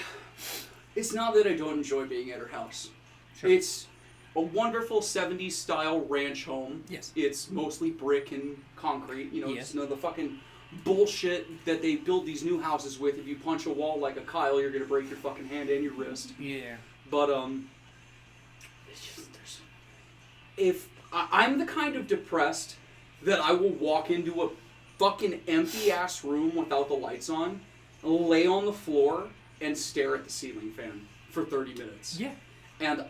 It's not that I don't enjoy being at her house. Sure. It's a wonderful 70s style ranch home. Yes. It's mostly brick and concrete. You know, Yes. it's none of the fucking bullshit that they build these new houses with. If you punch a wall like a Kyle, you're gonna break your fucking hand and your wrist. Yeah. But it's just if I'm the kind of depressed that I will walk into a fucking empty ass room without the lights on, lay on the floor, and stare at the ceiling fan for 30 minutes. Yeah. And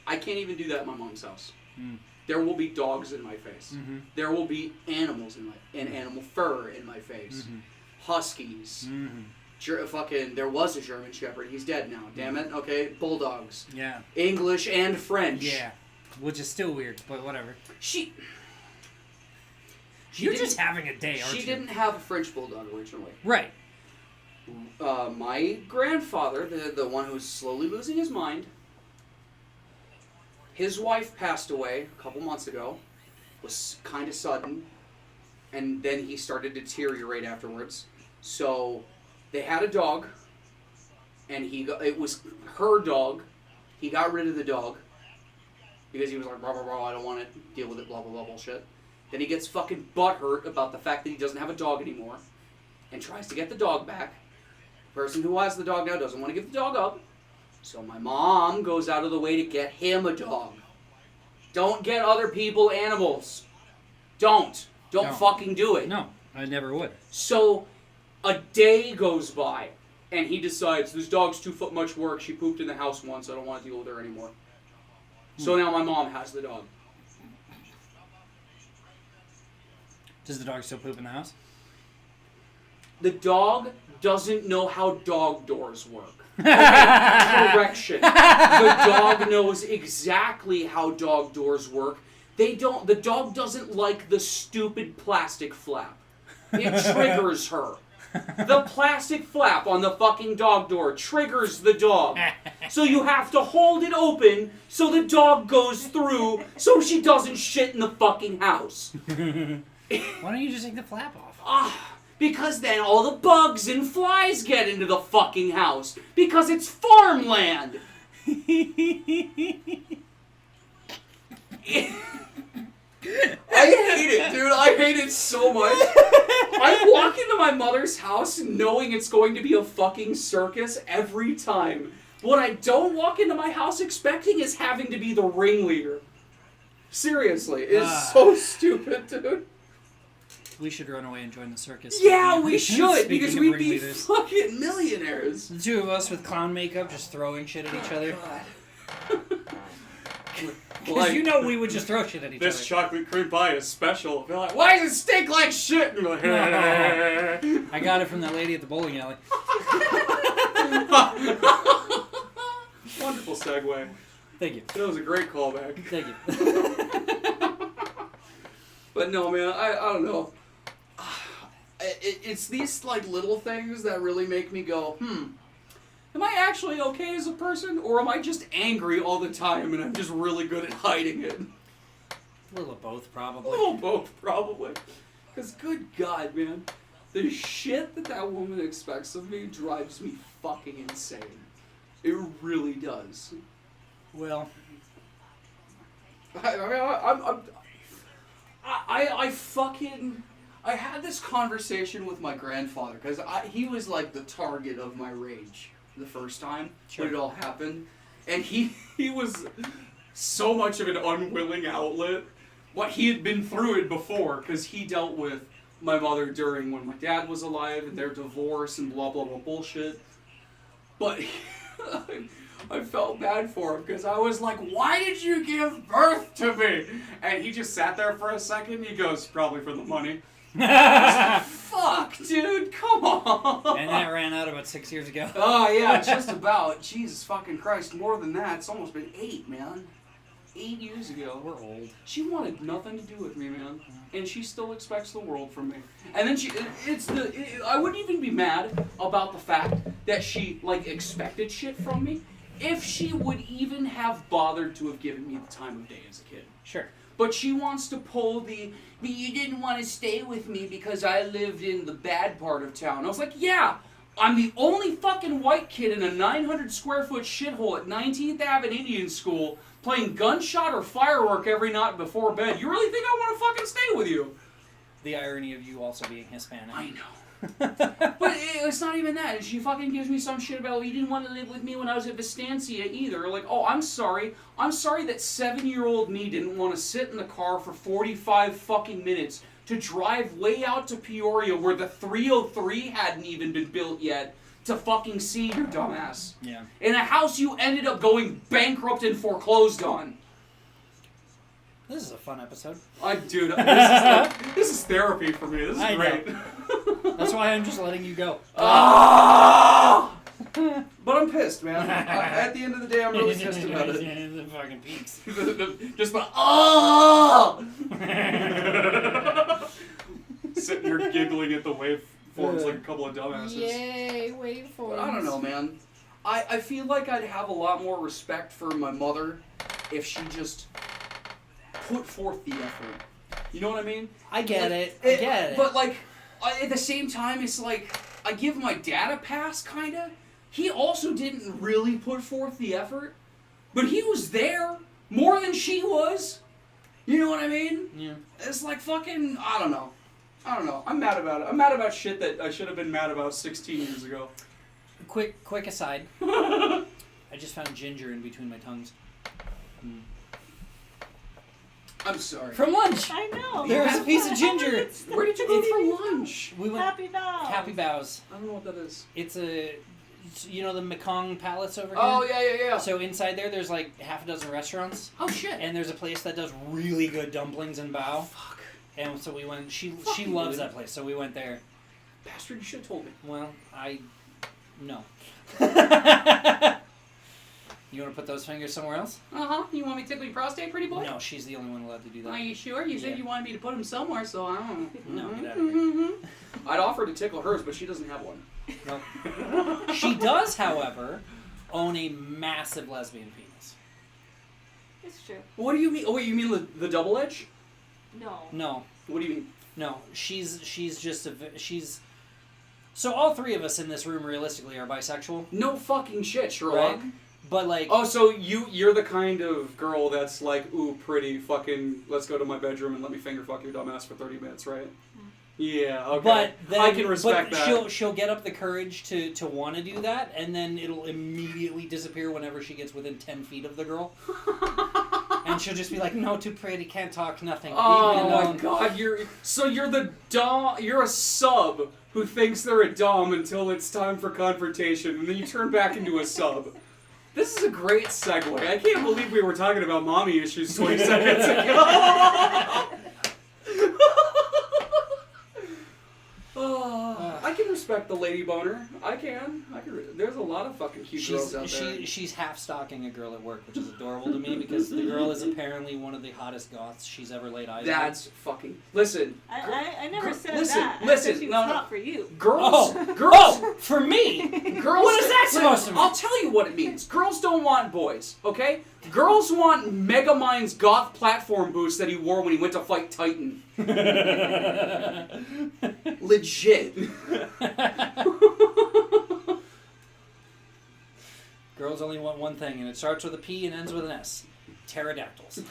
I can't even do that at my mom's house. Mm. There will be dogs in my face. Mm-hmm. There will be animals and animal fur in my face. Mm-hmm. Huskies. Mm-hmm. There was a German Shepherd. He's dead now. Damn it. Okay. Bulldogs. Yeah. English and French. Yeah. Which is still weird, but whatever. She You're didn't- just having a day, aren't you? She didn't have a French Bulldog originally. Right. My grandfather, the one who was slowly losing his mind, his wife passed away a couple months ago. Was kind of sudden, and then he started to deteriorate afterwards. So they had a dog, and it was her dog. He got rid of the dog because he was like, blah, blah, blah, I don't want to deal with it, blah, blah, blah, bullshit. Then he gets fucking butthurt about the fact that he doesn't have a dog anymore and tries to get the dog back. The person who has the dog now doesn't want to give the dog up. So my mom goes out of the way to get him a dog. Don't get other people animals. Don't No. fucking do it. No, I never would. So a day goes by and he decides this dog's too much work. She pooped in the house once. I don't want to deal with her anymore. So now my mom has the dog. Does the dog still poop in the house? The dog doesn't know how dog doors work. Correction. The dog knows exactly how dog doors work. The dog doesn't like the stupid plastic flap. It triggers her. The plastic flap on the fucking dog door triggers the dog. So you have to hold it open so the dog goes through so she doesn't shit in the fucking house. Why don't you just take the flap off? Because then all the bugs and flies get into the fucking house. Because it's farmland. I hate it, dude. I hate it so much. I walk into my mother's house knowing it's going to be a fucking circus every time. What I don't walk into my house expecting is having to be the ringleader. Seriously, it's so stupid, dude. We should run away and join the circus. Yeah, we should, Speaking because of we'd be ringleaders. fucking millionaires. The two of us with clown makeup just throwing shit at each other. Because you know we would just throw shit at each other. chocolate cream pie is special. They're like, why does it stink like shit? And you're like, I got it from that lady at the bowling alley. Wonderful segue. Thank you. That was a great callback. Thank you. But no, man, I don't know. It's these like little things that really make me go, am I actually okay as a person, or am I just angry all the time and I'm just really good at hiding it? A little of both, A probably. little both, probably. Because good God, man, the shit that woman expects of me drives me fucking insane. It really does. Well, I fucking... I had this conversation with my grandfather because he was like the target of my rage the first time when it all happened, and he was so much of an unwilling outlet. What he had been through it before because he dealt with my mother during when my dad was alive and their divorce and blah blah blah bullshit. But I felt bad for him because I was like, "Why did you give birth to me?" And he just sat there for a second. He goes, "Probably for the money." Fuck, dude, come on. And that ran out about 6 years ago. Oh yeah, just about. Jesus fucking Christ, more than that. It's almost been 8, man. 8 years ago. We're old. She wanted nothing to do with me, man, and she still expects the world from me. And then I wouldn't even be mad about the fact that she like expected shit from me if she would even have bothered to have given me the time of day as a kid. Sure. But she wants to pull but you didn't want to stay with me because I lived in the bad part of town. I was like, yeah, I'm the only fucking white kid in a 900 square foot shithole at 19th Avenue Indian School playing gunshot or firework every night before bed. You really think I want to fucking stay with you? The irony of you also being Hispanic. I know. But it's not even that. She fucking gives me some shit about, you didn't want to live with me when I was at Vistancia either. Like, oh, I'm sorry. I'm sorry that 7-year-old me didn't want to sit in the car for 45 fucking minutes to drive way out to Peoria where the 303 hadn't even been built yet to fucking see your dumbass. Yeah. In a house you ended up going bankrupt and foreclosed on. This is a fun episode. Dude, this is therapy for me. This is great. That's why I'm just letting you go. Ah! But I'm pissed, man. At the end of the day, I'm really pissed about it. The fucking peaks. Just the ah! Sitting here giggling at the waveforms like a couple of dumbasses. Yay, waveforms. But I don't know, man. I feel like I'd have a lot more respect for my mother if she just put forth the effort. You know what I mean? I get it. I get it. But like, at the same time, it's like I give my dad a pass, kinda. He also didn't really put forth the effort, but he was there more than she was. You know what I mean? Yeah. It's like fucking. I don't know. I'm mad about it. I'm mad about shit that I should have been mad about 16 years ago. Quick aside. I just found ginger in between my tongues. I'm sorry. From lunch. I know. There was a piece of ginger. Where did you go for lunch? We went Happy Bows. Happy Bows. I don't know what that is. It's you know the Mekong Palace over here? Oh, yeah. So inside there's like half a dozen restaurants. Oh, shit. And there's a place that does really good dumplings and bao. Fuck. And so we went, she Fucking loves dude. that place, so we went there. Bastard, you should have told me. Well, no. You want to put those fingers somewhere else? Uh-huh. You want me to tickle your prostate, pretty boy? No, she's the only one allowed to do that. Are you sure? You said you wanted me to put them somewhere, so I don't know. No, get out of here. I'd offer to tickle hers, but she doesn't have one. No. She does, however, own a massive lesbian penis. It's true. What do you mean? Oh, wait, you mean the double edge? No. No. What do you mean? No, she's just so all three of us in this room realistically are bisexual, No fucking shit, Sherlock. right? But like, Oh, so you're the kind of girl that's like, ooh, pretty, fucking, let's go to my bedroom and let me finger fuck your dumbass for 30 minutes, right? Yeah, okay. but then, I can respect but that. She'll get up the courage to want to do that, and then it'll immediately disappear whenever she gets within 10 feet of the girl. And she'll just be like, "No, too pretty, can't talk, nothing." Oh Leave me my alone." god, you're the dom, you're a sub who thinks they're a dom until it's time for confrontation, and then you turn back into a sub. This is a great segue. I can't believe we were talking about mommy issues 20 seconds ago. I can respect the lady boner. I can. There's a lot of fucking cute girls out there. She's half stalking a girl at work, which is adorable to me because the girl is apparently one of the hottest goths she's ever laid eyes on. That's fucking. Listen. I never said listen, that. I listen, said she was no, no. hot for you. Girls. Oh, for me. Girls. What is that supposed to mean? I'll tell you what it means. Girls don't want boys, okay? Girls want Megamind's goth platform boots that he wore when he went to fight Titan. Legit. Girls only want one thing, and it starts with a P and ends with an S. Pterodactyls.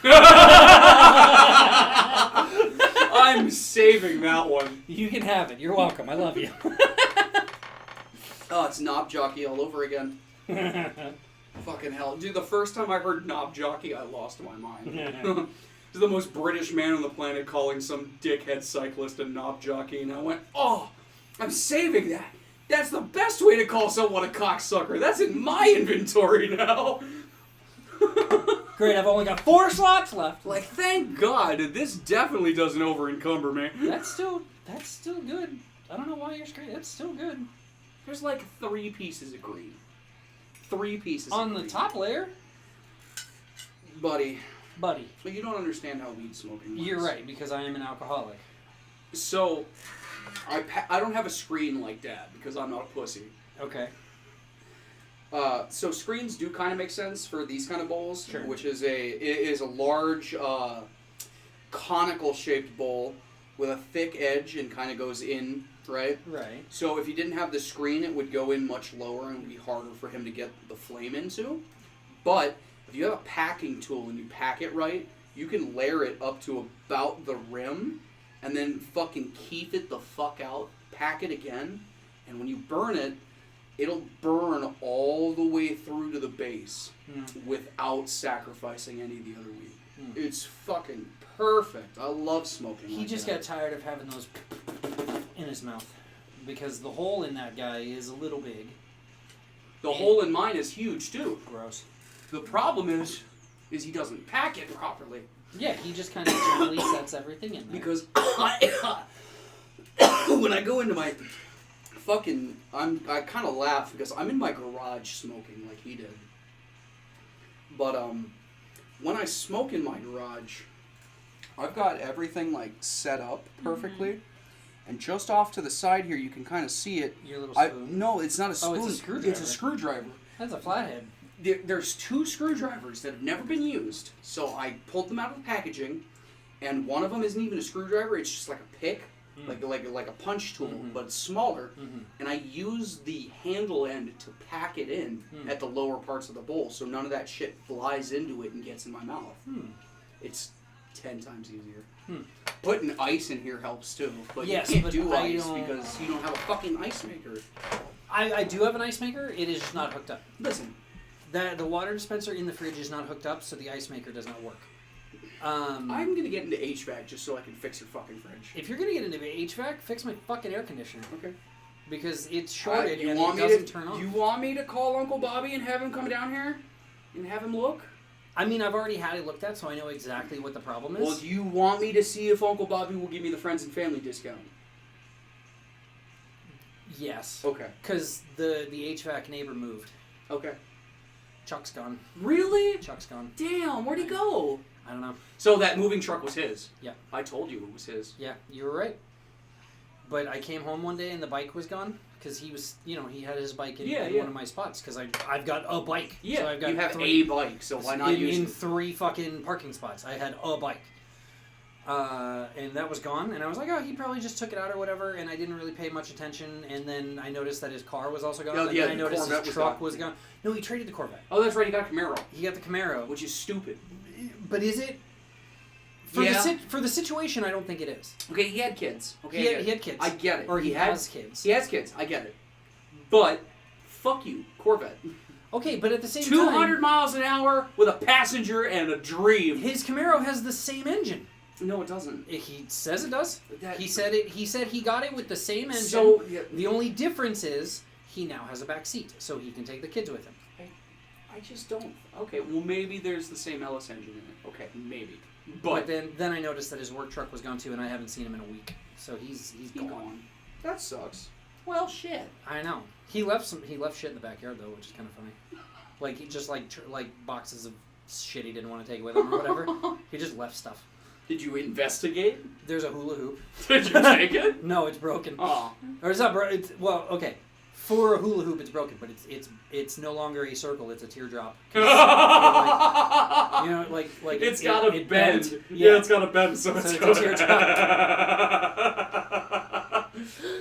I'm saving saving that one. You can have it. You're welcome. I love you. Oh, it's knob jockey all over again. Fucking hell. Dude, the first time I heard knob jockey, I lost my mind. This is the most British man on the planet calling some dickhead cyclist a knob jockey, and I went, oh, I'm saving that. That's the best way to call someone a cocksucker. That's in my inventory now. Great, I've only got 4 slots left. Like, thank God. This definitely doesn't over-encumber me. That's still good. I don't know why you're straight. That's still good. There's like 3 pieces of green. 3 pieces On of the green. top layer? Buddy, Buddy, you don't understand how weed smoking works. you're right, because I am an alcoholic. So, I don't have a screen like Dad, because I'm not a pussy. Okay. So screens do kind of make sense for these kind of bowls, Sure. which is a large conical shaped bowl with a thick edge and kind of goes in, right? Right. So if you didn't have the screen, it would go in much lower and would be harder for him to get the flame into. But if you have a packing tool and you pack it right, you can layer it up to about the rim and then fucking keep it the fuck out, pack it again, and when you burn it, it'll burn all the way through to the base without sacrificing any of the other weed. It's fucking perfect. I love smoking. He like just that. got tired of having those in his mouth. Because the hole in that guy is a little big. The hole in mine is huge too. Gross. The problem is he doesn't pack it properly. Yeah, he just kind of gently sets everything in there. Because when I go into my fucking, I kind of laugh because I'm in my garage smoking like he did. But when I smoke in my garage, I've got everything like set up perfectly, and just off to the side here you can kind of see it. Your little spoon? No, it's not a spoon. Oh, it's a screwdriver. It's a screwdriver. That's a flathead. There's 2 screwdrivers that have never been used, so I pulled them out of the packaging, and one of them isn't even a screwdriver. It's just like a pick. Like a punch tool, but it's smaller, and I use the handle end to pack it in at the lower parts of the bowl, so none of that shit flies into it and gets in my mouth. It's 10 times easier. Putting ice in here helps too, but Yes, you can't but do I ice don't- because you don't have a fucking ice maker. I do have an ice maker. It is just not hooked up. Listen, The water dispenser in the fridge is not hooked up, so the ice maker does not work. I'm gonna get into HVAC just so I can fix your fucking fridge. If you're gonna get into HVAC, fix my fucking air conditioner. Okay. Because it's shorted You and want it me doesn't to? turn on. You want me to call Uncle Bobby and have him come down here and have him look? I mean, I've already had it looked at, so I know exactly what the problem is. Well, do you want me to see if Uncle Bobby will give me the friends and family discount? Yes. Okay. Because the HVAC neighbor moved. Okay. Chuck's gone. Really? Chuck's gone. Damn, where'd he go? I don't know. So that moving truck was his? Yeah. I told you it was his. Yeah, you were right. But I came home one day and the bike was gone. Because he was, he had his bike in one of my spots. Because I've got a bike. Yeah, so I've got you have 3, a bike, so why not use in it? 3 fucking parking spots. I had a bike. And that was gone. And I was like, oh, he probably just took it out or whatever. And I didn't really pay much attention. And then I noticed that his car was also gone. Oh, and yeah, then I the noticed Corvette his was truck gone. was gone. No, he traded the Corvette. Oh, that's right, he got a Camaro. He got the Camaro. Which is stupid. But is it? For, Yeah. for the situation, I don't think it is. Okay, he had kids. Okay, He had kids. I get it. Or he had- has kids. He has kids, I get it. But, fuck you, Corvette. Okay, but at the same 200 time, miles an hour with a passenger and a dream. his Camaro has the same engine. No, it doesn't. He says it does. That- He said it. He said he got it with the same engine. So, yeah, The only difference is he now has a back seat, so he can take the kids with him. I just don't. Okay, well maybe there's the same Ellis engine in it. Okay, maybe. But then I noticed that his work truck was gone too, and I haven't seen him in a week. So he's gone. That sucks. Well, shit. I know. He left shit in the backyard though, which is kind of funny. Like he just like boxes of shit he didn't want to take with him or whatever. He just left stuff. Did you investigate? There's a hula hoop. Did you take it? No, it's broken. Oh. Or it's not broken. Well, okay. For a hula hoop, it's broken, but it's no longer a circle. It's a teardrop. Like It's got a it bend. bent. Yeah, it's got a bend, so it's it's a good. teardrop.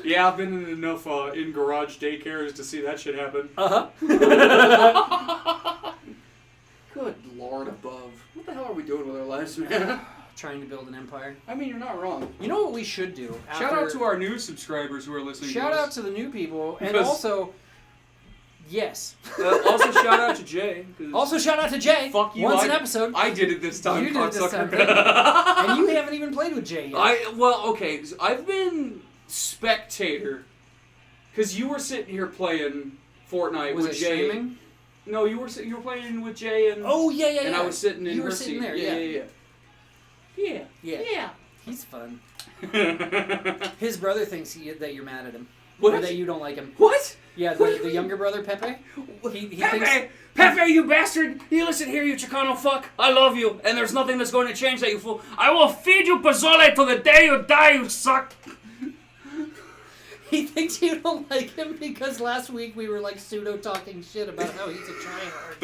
Yeah, I've been in enough in garage daycares to see that shit happen. Uh-huh. Good Lord above. What the hell are we doing with our lives, man? trying to build an empire. I mean, you're not wrong. You know what we should do? Shout out to our new subscribers who are listening. Shout to out us. to the new people, and Because- also, yes. Also, shout out to Jay. 'Cause Also, shout out to Jay. Fuck you. Once I, an episode. I did it this time, You did it this time, cocksucker. And you haven't even played with Jay yet. Okay. So I've been spectator because you were sitting here playing Fortnite Was with it Jay. streaming? No, you were playing with Jay and Oh, yeah, and I was sitting in You her were sitting seat. there, Yeah. Yeah. He's fun. Yeah. His brother thinks that you're mad at him. What? Or that you don't like him. What? Yeah, What do you the mean? younger brother, Pepe. He Pepe, thinks... Pepe, you bastard! You listen here, you Chicano fuck. I love you, and there's nothing that's going to change that, you fool. I will feed you pozole till the day you die, you suck. He thinks you don't like him because last week we were like pseudo talking shit about how he's a tryhard.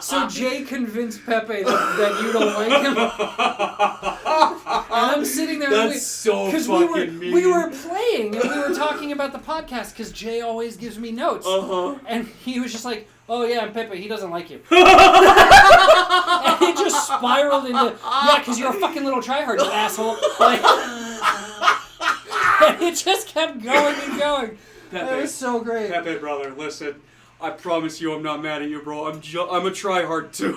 So Jay convinced Pepe that you don't like him. And I'm sitting there That's so because fucking mean. we were playing and we were talking about the podcast because Jay always gives me notes. And he was just like, "Oh yeah, and Pepe, he doesn't like you." And it just spiraled into, "Yeah, because you're a fucking little tryhard, you asshole." Like, and it just kept going and going. Pepe, It was so great. Pepe, brother, listen. I promise you I'm not mad at you, bro. I'm a tryhard too.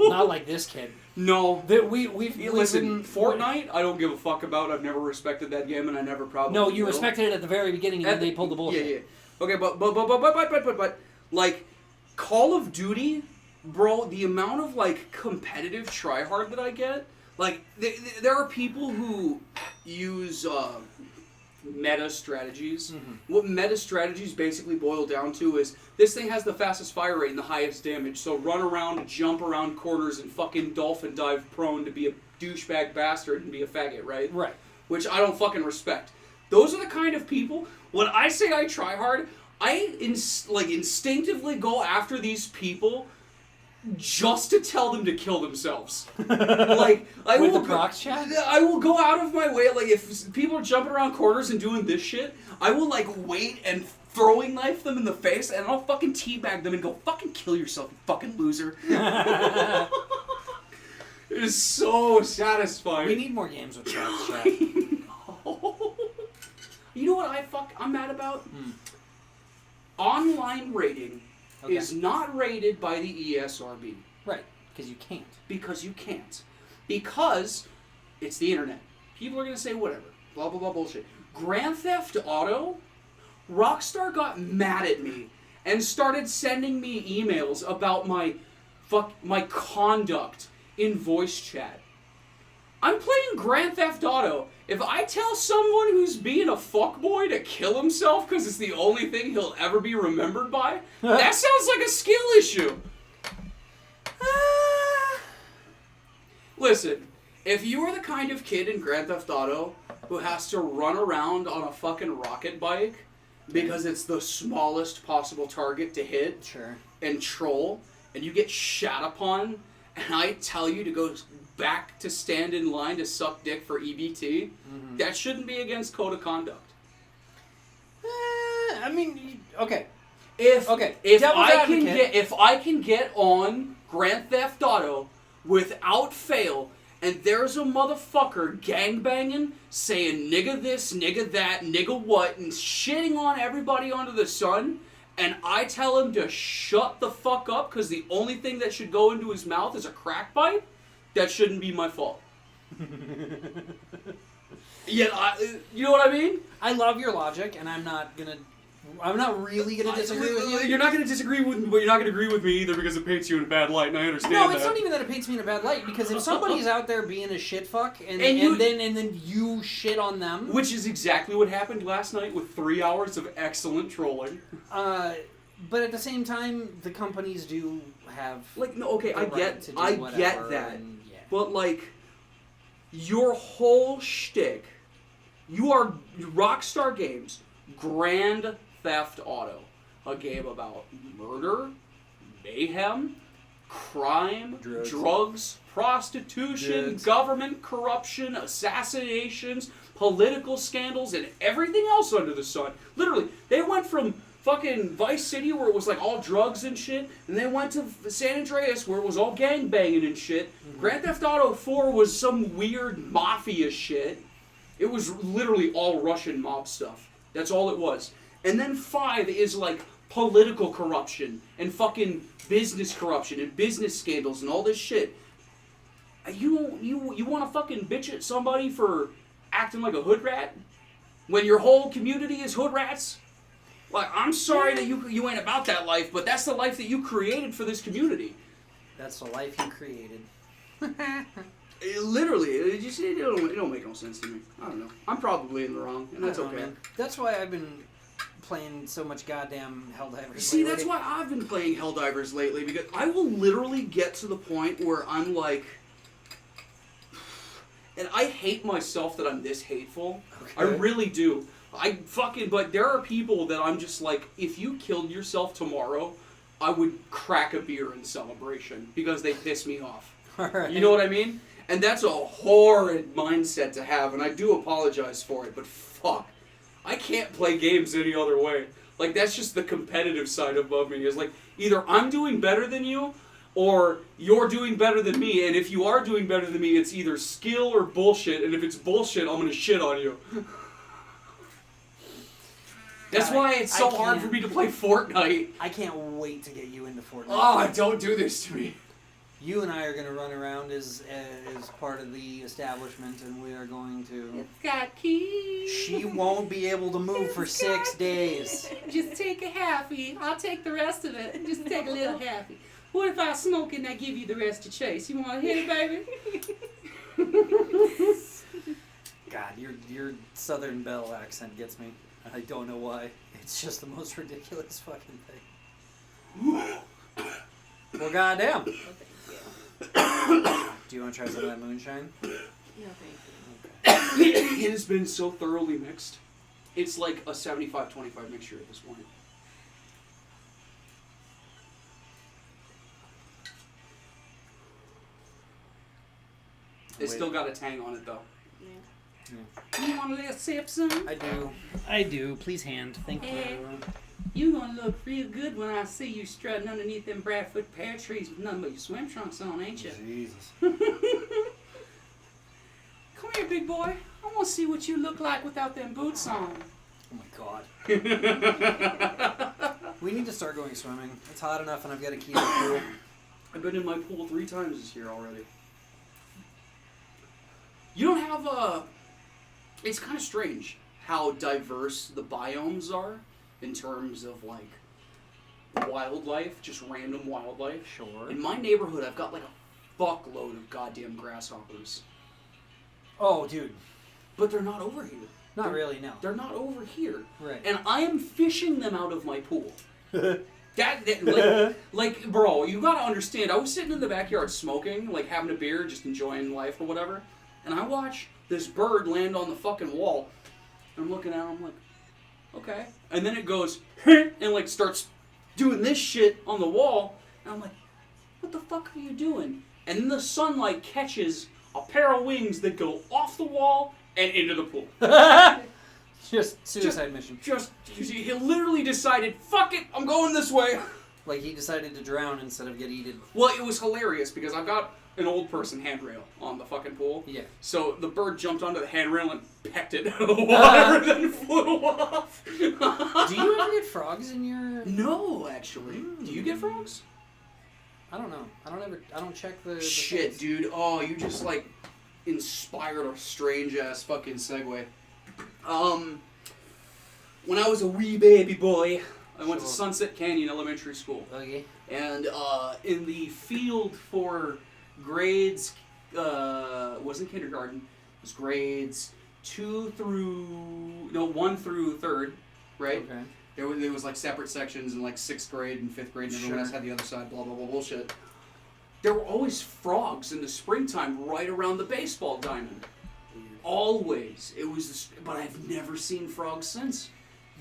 Not like this kid. No. That we've Listen, been- Fortnite, I don't give a fuck about. I've never respected that game, and I never probably No, you will. respected it at the very beginning, and then they pulled the bullshit. Yeah. Okay, but like Call of Duty, bro, the amount of like competitive tryhard that I get, like there are people who use meta strategies. Mm-hmm. What meta strategies basically boil down to is this thing has the fastest fire rate and the highest damage, so run around, jump around corners, and fucking dolphin dive prone to be a douchebag bastard and be a faggot, right? Right. Which I don't fucking respect. Those are the kind of people, when I say I try hard, I instinctively go after these people just to tell them to kill themselves. Like I With will the procs chat? I will go out of my way. Like if people are jumping around corners and doing this shit, I will like wait and throwing knife them in the face, and I'll fucking teabag them and go fucking kill yourself, you fucking loser. It is so satisfying. We need more games with procs chat. You know what I'm mad about? Online rating Okay. is not rated by the ESRB. Right, because you can't. Because you can't. Because it's the internet. People are going to say whatever. Blah, blah, blah bullshit. Grand Theft Auto, Rockstar got mad at me and started sending me emails about my conduct in voice chat. I'm playing Grand Theft Auto. If I tell someone who's being a fuckboy to kill himself because it's the only thing he'll ever be remembered by, that sounds like a skill issue. Listen, if you are the kind of kid in Grand Theft Auto who has to run around on a fucking rocket bike because it's the smallest possible target to hit Sure. and troll, and you get shat upon, and I tell you to go back to stand in line to suck dick for EBT, that shouldn't be against code of conduct. I mean, okay. If devil's if I can get on Grand Theft Auto without fail, and there's a motherfucker gangbanging, saying nigga this, nigga that, nigga what, and shitting on everybody under the sun, and I tell him to shut the fuck up because the only thing that should go into his mouth is a crack pipe, that shouldn't be my fault. Yet, you know what I mean? I love your logic, and I'm not really gonna disagree with you. You're not going to disagree with me, but you're not going to agree with me either because it paints you in a bad light, and I understand No, that. it's not even that it paints me in a bad light, because if somebody's out there being a shit fuck, and you- then you shit on them, Which is exactly what happened last night with 3 hours of excellent trolling. but at the same time, the companies do have Like, no, okay, the I right get, to do I whatever, get that, and, yeah. but like, your whole shtick, you are Rockstar Games, Grand Theft Auto, a game about murder, mayhem, crime, drugs, prostitution, government corruption, assassinations, political scandals, and everything else under the sun. Literally, they went from fucking Vice City where it was like all drugs and shit, and then went to San Andreas where it was all gang banging and shit. Grand Theft Auto 4 was some weird mafia shit. It was literally all Russian mob stuff. That's all it was. And then 5 is like political corruption and fucking business corruption and business scandals and all this shit. You want to fucking bitch at somebody for acting like a hood rat when your whole community is hood rats? Like, I'm sorry that you ain't about that life, but that's the life that you created for this community. That's the life you created. Literally, it don't make no sense to me. I don't know. I'm probably in the wrong, and that's okay. Man. That's why I've been playing so much goddamn Helldivers. See, lately. that's why I've been playing Helldivers lately, because I will literally get to the point where I'm like... And I hate myself that I'm this hateful. Okay. I really do. But there are people that I'm just like, if you killed yourself tomorrow, I would crack a beer in celebration because they piss me off. Right. You know what I mean? And that's a horrid mindset to have, and I do apologize for it, but fuck. I can't play games any other way. Like, that's just the competitive side above me. Is like, either I'm doing better than you, or you're doing better than me, and if you are doing better than me, it's either skill or bullshit, and if it's bullshit, I'm gonna shit on you. That's why it's so hard for me to play Fortnite. I can't wait to get you into Fortnite. Oh, don't do this to me. You and I are going to run around as part of the establishment, and we are going to... It's got keys. She won't be able to move for 6 days. Just take a halfie. I'll take the rest of it. Just take a little halfie. What if I smoke it and I give you the rest to chase? You want to hit it, baby? God, your Southern Belle accent gets me. I don't know why. It's just the most ridiculous fucking thing. Well, goddamn. Oh, thank you. Do you want to try some of that moonshine? No, thank you. It has been so thoroughly mixed. It's like a 75-25 mixture at this point. It's still got a tang on it, though. You want a little sip, son? I do. Please hand. Thank you. You gonna look real good when I see you strutting underneath them Bradfoot pear trees with nothing but your swim trunks on, ain't you? Jesus. Come here, big boy. I want to see what you look like without them boots on. Oh my God. We need to start going swimming. It's hot enough and I've got a key to the pool. I've been in my pool 3 times this year already. You don't have a... It's kind of strange how diverse the biomes are in terms of, like, wildlife, just random wildlife. Sure. In my neighborhood, I've got, like, a fuckload of goddamn grasshoppers. Oh, dude. But they're not over here. Not really, no. They're not over here. Right. And I am fishing them out of my pool. like, bro, you gotta understand, I was sitting in the backyard smoking, like, having a beer, just enjoying life or whatever, and I watch this bird land on the fucking wall. And I'm looking at it, I'm like, okay. And then it goes, and like starts doing this shit on the wall. And I'm like, what the fuck are you doing? And then the sunlight catches a pair of wings that go off the wall and into the pool. Just suicide mission. He literally decided, fuck it, I'm going this way. Like he decided to drown instead of get eaten. Well, it was hilarious because I've got an old person handrail on the fucking pool. Yeah. So the bird jumped onto the handrail and pecked it out of the water and then flew off. Do you ever get frogs in your... No, actually. Do you get frogs? I don't know. I don't check the Shit, things. dude. Oh, you just like inspired a strange ass fucking segue. When I was a wee baby boy, I went to Sunset Canyon Elementary School. Okay. And in the field for grades, wasn't kindergarten, it was grades 1 through 3rd, right? Okay. There was like separate sections in like 6th grade and 5th grade, and everyone else had the other side, blah, blah, blah, bullshit. There were always frogs in the springtime right around the baseball diamond. Always. It was, but I've never seen frogs since.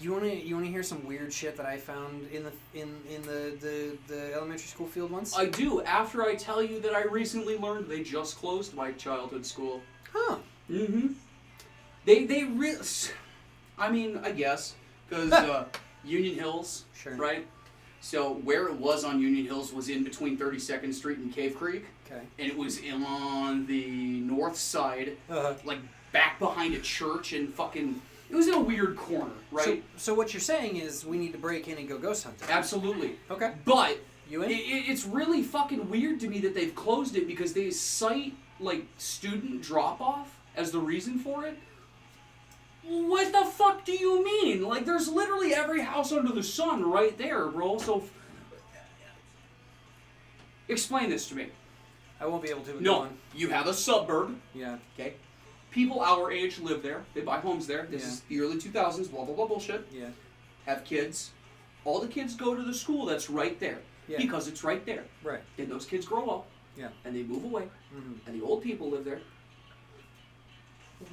You wanna hear some weird shit that I found in the elementary school field once? I do. After I tell you that I recently learned they just closed my childhood school. Huh. Mm-hmm. They really... I mean, I guess. Because Union Hills, Sure. right? So where it was on Union Hills was in between 32nd Street and Cave Creek, Okay. and it was on the north side, like back behind a church and fucking. It was in a weird corner, right? So what you're saying is we need to break in and go ghost hunting. Absolutely. Okay. But You in? it's really fucking weird to me that they've closed it because they cite like student drop off as the reason for it. What the fuck do you mean? Like, there's literally every house under the sun right there, bro. So explain this to me. I won't be able to. No, you have a suburb. Yeah. Okay. People our age live there. They buy homes there. This Yeah. is the early 2000s. Blah blah blah bullshit. Yeah. Have kids. All the kids go to the school that's right there Yeah. because it's right there. Right. Then those kids grow up. Yeah. And they move away. Mm-hmm. And the old people live there.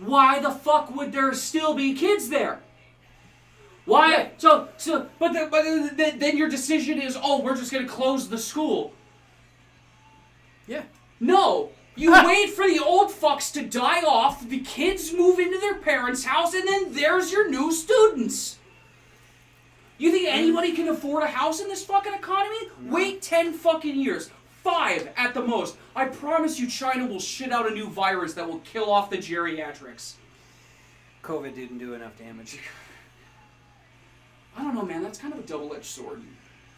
Why the fuck would there still be kids there? Why? Yeah. But then your decision is, oh, we're just gonna close the school. Yeah. No. You wait for the old fucks to die off, the kids move into their parents' house, and then there's your new students. You think anybody can afford a house in this fucking economy? No. Wait 10 fucking years. 5 at the most. I promise you China will shit out a new virus that will kill off the geriatrics. COVID didn't do enough damage. I don't know, man. That's kind of a double-edged sword.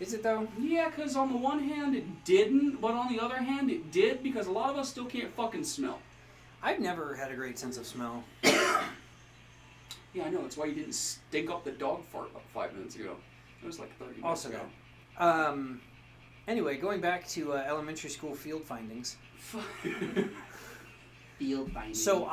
Is it though? Yeah, because on the one hand it didn't, but on the other hand it did, because a lot of us still can't fucking smell. I've never had a great sense of smell. Yeah, I know. That's why you didn't stink up the dog fart about 5 minutes ago. It was like 30 minutes Also ago. Anyway, going back to elementary school field findings. Field finding. So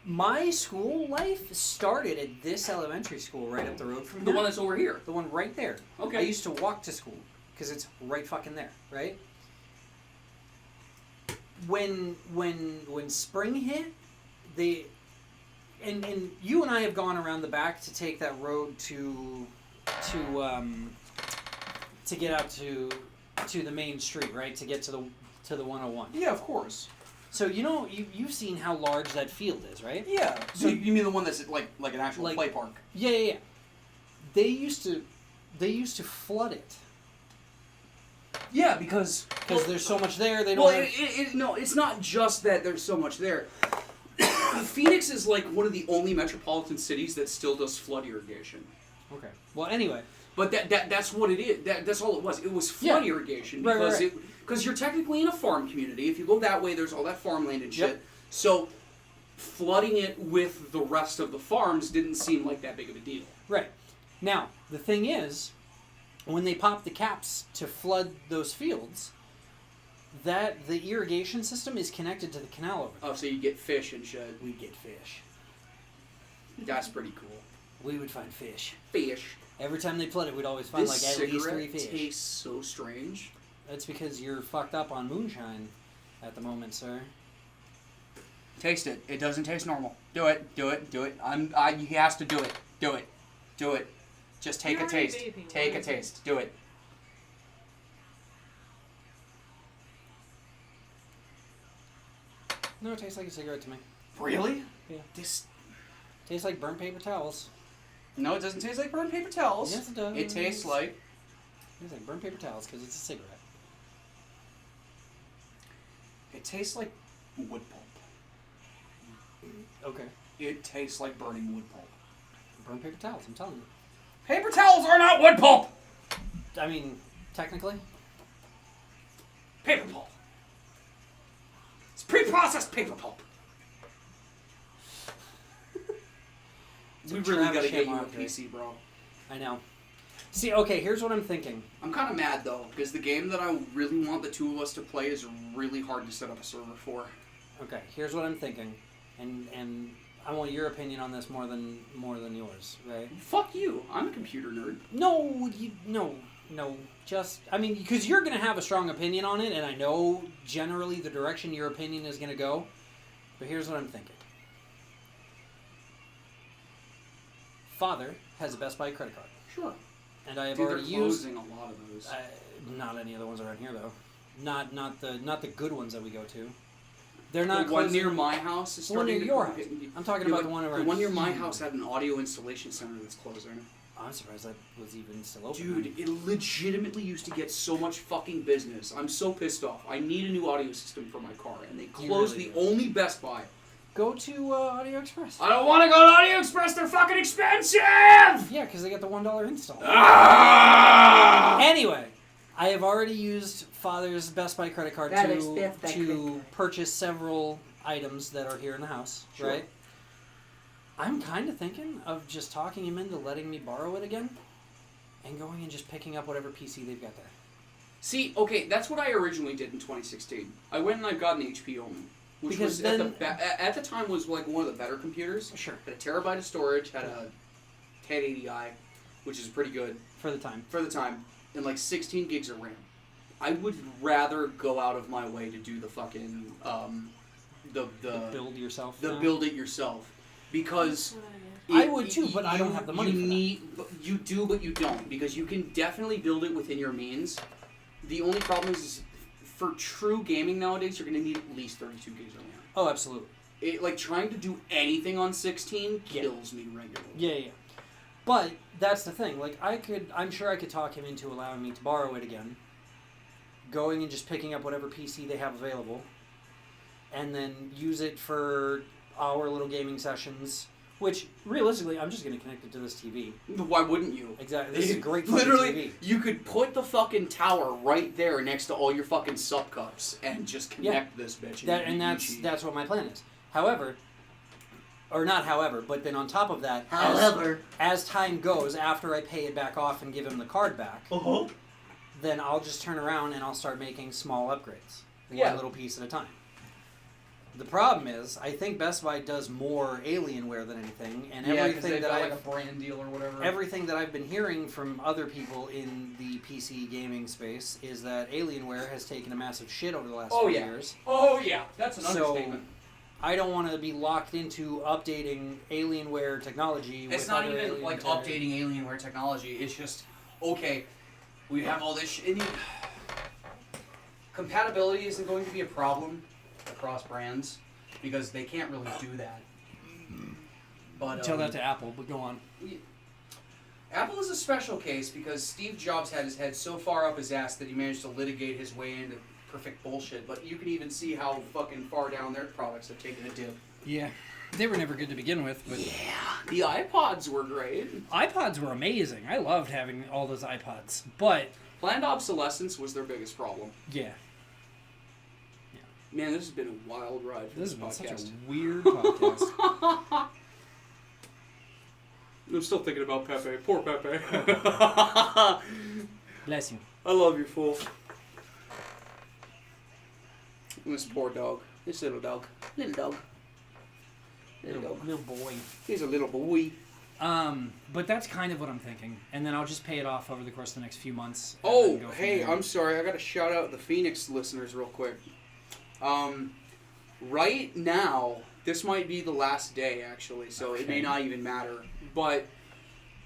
my school life started at this elementary school right up the road from The here. one that's over here. The one right there. Okay. I used to walk to school because it's right fucking there, right? When spring hit, and you and I have gone around the back to take that road to get out to the main street, right? To get to the 101. Yeah, of course. So you've seen how large that field is, right? Yeah. So you mean the one that's like an actual Like- play park? Yeah. They used to flood it Yeah, because because there's so much there. They don't. well, have, no, it's not just that there's so much there. Phoenix is like one of the only metropolitan cities that still does flood irrigation. okay. Well, anyway. But that's what it is. That's all it was. It was flood irrigation Right, because right. because you're technically in a farm community. If you go that way, there's all that farmland and shit. Yep. So flooding it with the rest of the farms didn't seem like that big of a deal. Right. Now, the thing is, when they pop the caps to flood those fields, that the irrigation system is connected to the canal over there. Oh, so you get fish and shit. We'd get fish. That's pretty cool. We would find fish. Fish. Every time they flood it, we'd always find This like at least 3 cigarette fish. tastes so strange. That's because you're fucked up on moonshine at the moment, sir. Taste it. It doesn't taste normal. Do it. He has to do it. Do it. Just take You're a already taste. vaping. Take Why a is it- taste. Do it. No, it tastes like a cigarette to me. Really? Yeah. This. Tastes like burnt paper towels. No, it doesn't taste like burnt paper towels. Yes, it does. It tastes like. Tastes like burnt paper towels because it's a cigarette. It tastes like wood pulp. Okay. It tastes like burning wood pulp. Burnt paper towels, I'm telling you. Paper towels are not wood pulp. I mean, technically. Paper pulp. It's pre-processed paper pulp. We It's really Travis gotta get you a Shamrock, right? PC, bro. I know. See, okay, here's what I'm thinking. I'm kind of mad though, because the game that I really want the two of us to play is really hard to set up a server for. Okay, here's what I'm thinking, and I want your opinion on this more than yours, right? Fuck you. I'm a computer nerd. No, just I mean, because you're gonna have a strong opinion on it, and I know generally the direction your opinion is gonna go. But here's what I'm thinking. Father has a Best Buy credit card, Sure. and I have Dude, already they're used. closing a lot of those. Not any of the ones around here though. Not the good ones that we go to. They're not the one closing- near my house is The one starting near to your get- house. I'm talking Yeah, about but the one around the one near my here. house had an audio installation center that's closing. I'm surprised that was even still open. Dude, it legitimately used to get so much fucking business. I'm so pissed off. I need a new audio system for my car, and they closed really the do. only Best Buy. Go to Audio Express. I don't want to go to Audio Express. They're fucking expensive. Yeah, because they got the $1 install. Ah! Anyway, I have already used Father's Best Buy credit card That is Best Buy credit to card. purchase several items that are here in the house, Sure. right? I'm kind of thinking of just talking him into letting me borrow it again and going and just picking up whatever PC they've got there. See, okay, that's what I originally did in 2016. I went and I got an HP only, which Because was then- at the time was like one of the better computers. Sure. Had a terabyte of storage, had a 1080i, which is pretty good For the time. for the time, and like 16 gigs of RAM. I would rather go out of my way to do the fucking the Build yourself. the now. build it yourself, because I would too, but I don't you- have the money You for that. need, you do, but you don't, because you can definitely build it within your means. The only problem is for true gaming nowadays, you're going to need at least 32 gigs of RAM. Oh, absolutely. Like trying to do anything on 16 Yeah. kills me regularly. Yeah. But that's the thing. Like, I'm sure I could talk him into allowing me to borrow it again. Going and just picking up whatever PC they have available. And then use it for our little gaming sessions. Which, realistically, I'm just going to connect it to this TV. Why wouldn't you? Exactly. This is a great fucking Literally, TV. you could put the fucking tower right there next to all your fucking sup cups and just connect this bitch. And that's what my plan is. However, or not however, but then on top of that, as time goes, after I pay it back off and give him the card back, then I'll just turn around and I'll start making small upgrades. Yeah. One little piece at a time. The problem is, I think Best Buy does more Alienware than anything, and everything that like a brand deal or whatever. everything that I've been hearing from other people in the PC gaming space is that Alienware has taken a massive shit over the last few years. Oh yeah, that's an So, understatement. I don't want to be locked into updating Alienware technology. It's with not other even like Alienware- updating Alienware technology. It's just, okay, we have all this shit. Compatibility isn't going to be a problem across brands because they can't really do that. But Tell that to Apple, but go on. Apple is a special case because Steve Jobs had his head so far up his ass that he managed to litigate his way into perfect bullshit. But you can even see how fucking far down their products have taken a dip. Yeah, they were never good to begin with, but The iPods were great. iPods were amazing. I loved having all those iPods, but Planned obsolescence was their biggest problem. yeah, Man, this has been a wild ride for this this has been podcast. such a weird podcast. I'm still thinking about Pepe. Poor Pepe. Bless you. I love you, fool. This poor dog. This little dog. Little dog. Little dog. Little boy. He's a little boy. But that's kind of what I'm thinking, and then I'll just pay it off over the course of the next few months. and Oh, then go from hey, there. I'm sorry. I got to shout out the Phoenix listeners real quick. Right now, this might be the last day, actually, so it may Okay. not even matter. But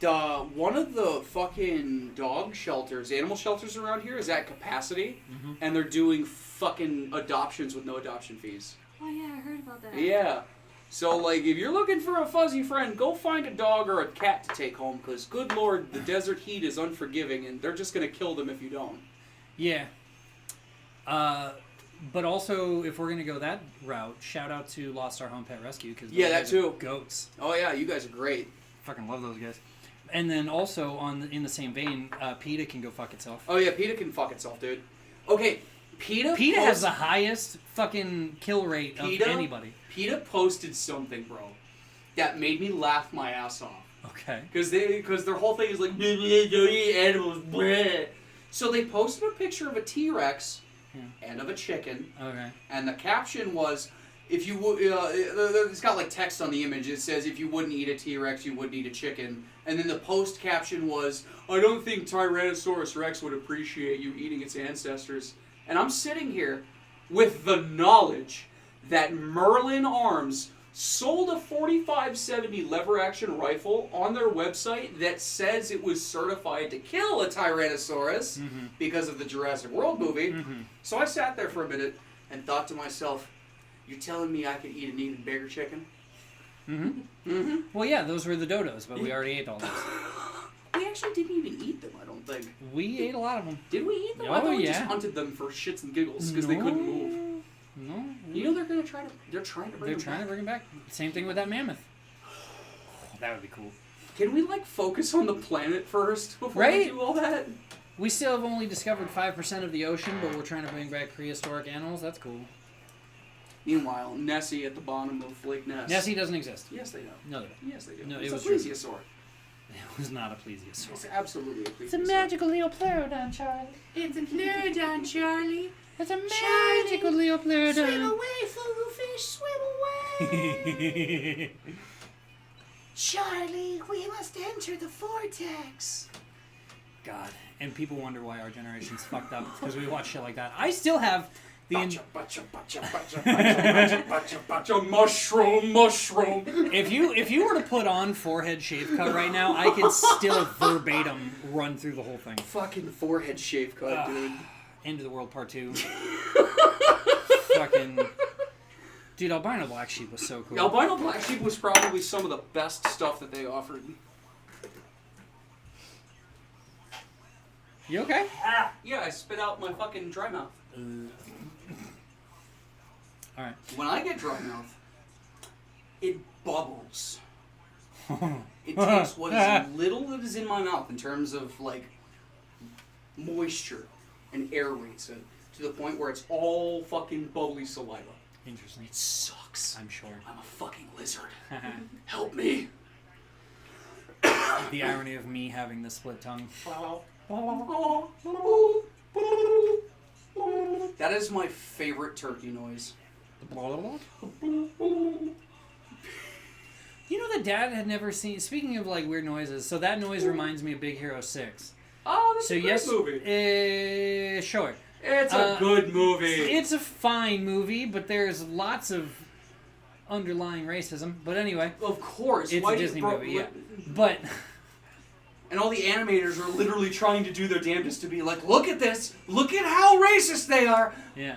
one of the fucking dog shelters, animal shelters around here is at capacity, Mhm. and they're doing fucking adoptions with no adoption fees. Oh yeah, I heard about that. Yeah. So, like, if you're looking for a fuzzy friend, go find a dog or a cat to take home, because, good lord, the desert heat is unforgiving, and they're just going to kill them if you don't. Yeah. But also, if we're gonna go that route, shout out to Lost Our Home Pet Rescue because Yeah, that too. Goats. Oh, yeah, you guys are great. Fucking love those guys. And then also in the same vein, PETA can go fuck itself. Oh, yeah, PETA can fuck itself, dude. Okay, PETA PETA has post- the highest fucking kill rate of PETA? anybody. PETA posted something, bro, that made me laugh my ass off. Okay. Because their whole thing is like, "Bleh, bleh, don't eat animals, bleh." So they posted a picture of a T-Rex and of a chicken. Okay. And the caption was, if you would, it's got like text on the image. It says, if you wouldn't eat a T-Rex, you wouldn't eat a chicken. And then the post caption was, I don't think Tyrannosaurus Rex would appreciate you eating its ancestors. And I'm sitting here with the knowledge that Merlin Arms sold a 4570 lever action rifle on their website that says it was certified to kill a Tyrannosaurus because of the Jurassic World movie. So I sat there for a minute and thought to myself, you're telling me I could eat an even bigger chicken? Well, yeah, those were the dodos, but we already ate all those. actually didn't even eat them, I don't think. We ate a lot of them. Did we eat them? Oh, I thought we just yeah. hunted them for shits and giggles because they couldn't move. No. You know they're trying to bring They're them trying to back. bring him back. Same thing with that mammoth. That would be cool. Can we like focus on the planet first before Right? we do all that? We still have only discovered 5% of the ocean, but we're trying to bring back prehistoric animals. That's cool. Meanwhile, Nessie at the bottom of Lake Ness. Nessie doesn't exist. Yes, they do. No, they don't. Yes, they do. No, it's it a was true. plesiosaur. It was not a plesiosaur. It's absolutely a plesiosaur. It's a magical Leopleurodon, Charlie. It's a pleurodon, Charlie. It's a magical Leopleurodon. Swim away, fugu fish, swim away. Charlie, we must enter the vortex. God. And people wonder why our generation's fucked up because we watch shit like that. I still have the... Mushroom. If you were to put on forehead shave cut right now, I could still verbatim run through the whole thing. Fucking forehead shave cut, dude. End of the World Part 2. Fucking... Dude, Albino Black Sheep was so cool. Albino Black Sheep was probably some of the best stuff that they offered. You okay? Yeah, I spit out my fucking dry mouth. Alright. When I get dry mouth, it bubbles. It takes what is little that is in my mouth in terms of like moisture and aerates it to the point where it's all fucking bubbly saliva. Interesting. It sucks. I'm sure. I'm a fucking lizard. Help me. The irony of me having the split tongue. That is my favorite turkey noise. You know that Dad had never seen... Speaking of like weird noises, so that noise reminds me of Big Hero 6. Oh, that's So a great yes, movie. Sure. It's a good movie. It's a fine movie, but there's lots of underlying racism. But anyway, Of course. it's Why a do you- Disney bro, movie, yeah. But And all the animators are literally trying to do their damnedest to be like, look at this, look at how racist they are. yeah,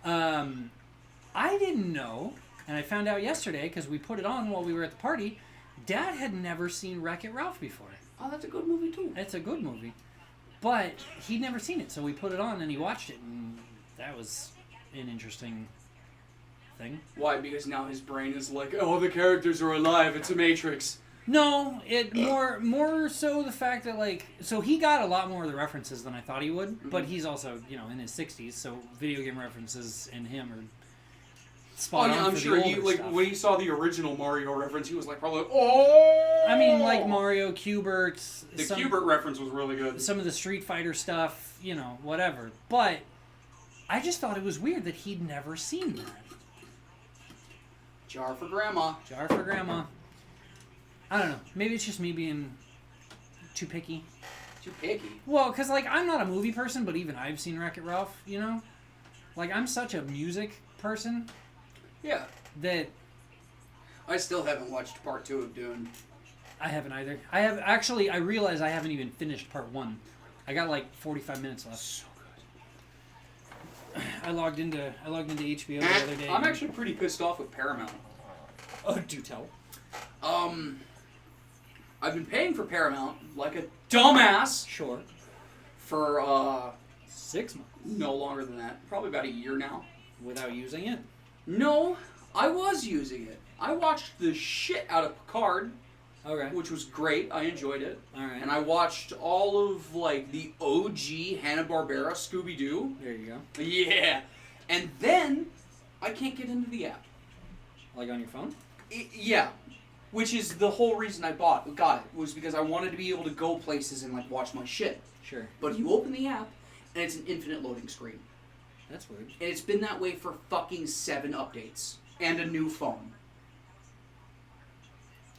I didn't know, and I found out yesterday because we put it on while we were at the party. Dad had never seen Wreck-It Ralph before. Oh, that's a good movie too. It's a good movie, but he'd never seen it, so we put it on and he watched it, and that was an interesting thing. Why? Because now his brain is like, oh, the characters are alive. It's a Matrix. No, it more so the fact that like so he got a lot more of the references than I thought he would, but he's also in his 60s, so video game references in him are spot on. I'm for sure the he older like stuff. when he saw the original Mario reference, he was like probably oh. I mean, like Mario, Q*bert, The Q*bert reference was really good. some of the Street Fighter stuff, whatever. But I just thought it was weird that he'd never seen that. Jar for grandma. Jar for Grandma. I don't know. Maybe it's just me being too picky. Too picky. Well, because, like, I'm not a movie person, but even I've seen Wreck-It Ralph, Like, I'm such a music person Yeah. that I still haven't watched part 2 of Dune. I haven't either. I realize I haven't even finished part 1. I got, like, 45 minutes left. So good. I logged into HBO the other day. I'm actually pretty pissed off with Paramount. Oh, do tell. I've been paying for Paramount like a dumbass Sure. for 6 months. no longer than that. Probably about a year now. Without using it. No, I was using it. I watched the shit out of Picard, Okay. which was great. I enjoyed it. Alright. And I watched all of like the OG Hanna-Barbera Scooby-Doo. There you go. Yeah. And then I can't get into the app. Like on your phone? Yeah. Which is the whole reason I got it, was because I wanted to be able to go places and like watch my shit. Sure. But you open the app and it's an infinite loading screen. That's weird. And it's been that way for fucking 7 updates. And a new phone.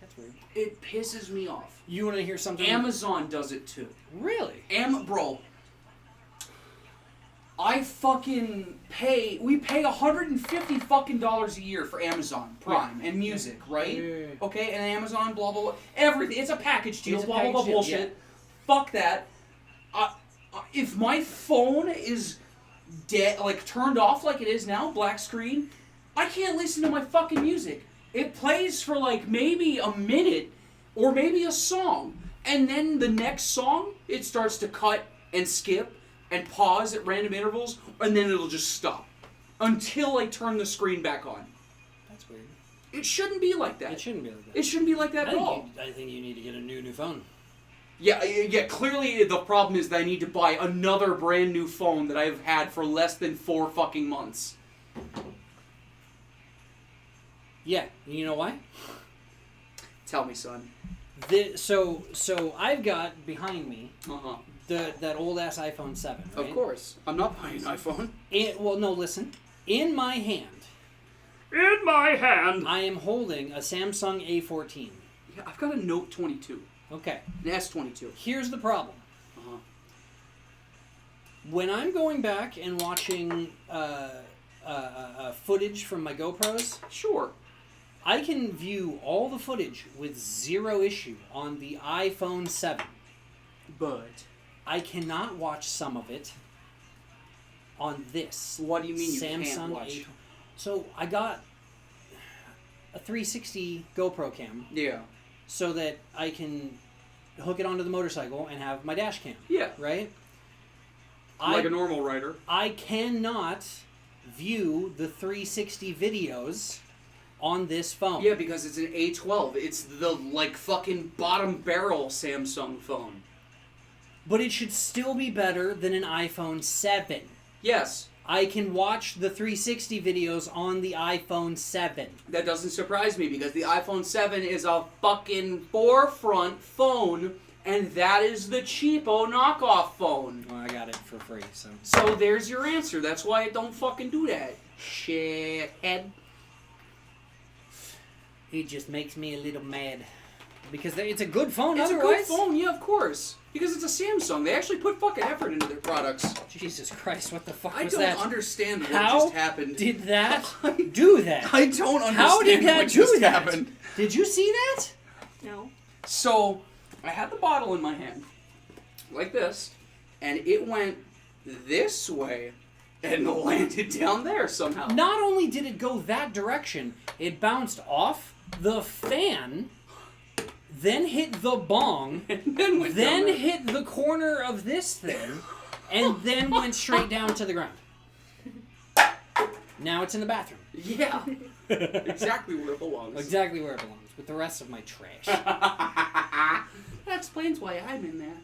That's weird. It pisses me off. You want to hear something? Amazon does it too. Really? Bro. I fucking pay. We pay $150 fucking a year for Amazon Prime and music, right? Yeah. Okay, and Amazon, blah blah blah, everything. It's a package deal, It's a blah blah blah package deal, bullshit. Fuck that. If my phone is dead, like turned off like it is now, black screen, I can't listen to my fucking music. It plays for like maybe a minute or maybe a song, And then the next song, it starts to cut and skip and pause at random intervals, and then it'll just stop until I turn the screen back on. That's weird. It shouldn't be like that. It shouldn't be like that. It shouldn't be like that at all. I think you need to get a new phone. Yeah, clearly the problem is that I need to buy another brand new phone that I've had for less than 4 fucking months. Yeah, you know why? Tell me, son. So I've got behind me Uh-huh. that old ass iPhone 7, right? Of course. I'm not buying an iPhone. Well, no, listen. In my hand, In my hand! I am holding a Samsung A14. Yeah, I've got a Note 22. Okay. An S22. Here's the problem. Uh-huh. When I'm going back and watching footage from my GoPros, Sure. I can view all the footage with zero issue on the iPhone 7. But I cannot watch some of it on this. what do you mean you Samsung can't watch? A. So I got a 360 GoPro cam Yeah. so that I can hook it onto the motorcycle and have my dash cam. Yeah. Right? Like a normal writer. I cannot view the 360 videos on this phone. Yeah, because it's an A12. It's the, like, fucking bottom barrel Samsung phone. But it should still be better than an iPhone 7. Yes. I can watch the 360 videos on the iPhone 7. That doesn't surprise me because the iPhone 7 is a fucking forefront phone, and that is the cheapo knockoff phone. Well, I got it for free, so. So there's your answer. That's why I don't fucking do that. Shithead. It just makes me a little mad. Because it's a good phone It's otherwise. a good phone, yeah, of course. Because it's a Samsung. They actually put fucking effort into their products. Jesus Christ, what the fuck I was don't that? understand what How just happened. did that do that? I don't understand How did that what do just that? happened. Did you see that? No. So, I had the bottle in my hand, like this, and it went this way and landed down there somehow. Not only did it go that direction, it bounced off the fan, then hit the bong, And then went down then there. hit the corner of this thing, and then went straight down to the ground. Now it's in the bathroom. Yeah. Exactly where it belongs. Exactly where it belongs, with the rest of my trash. That explains why I'm in there.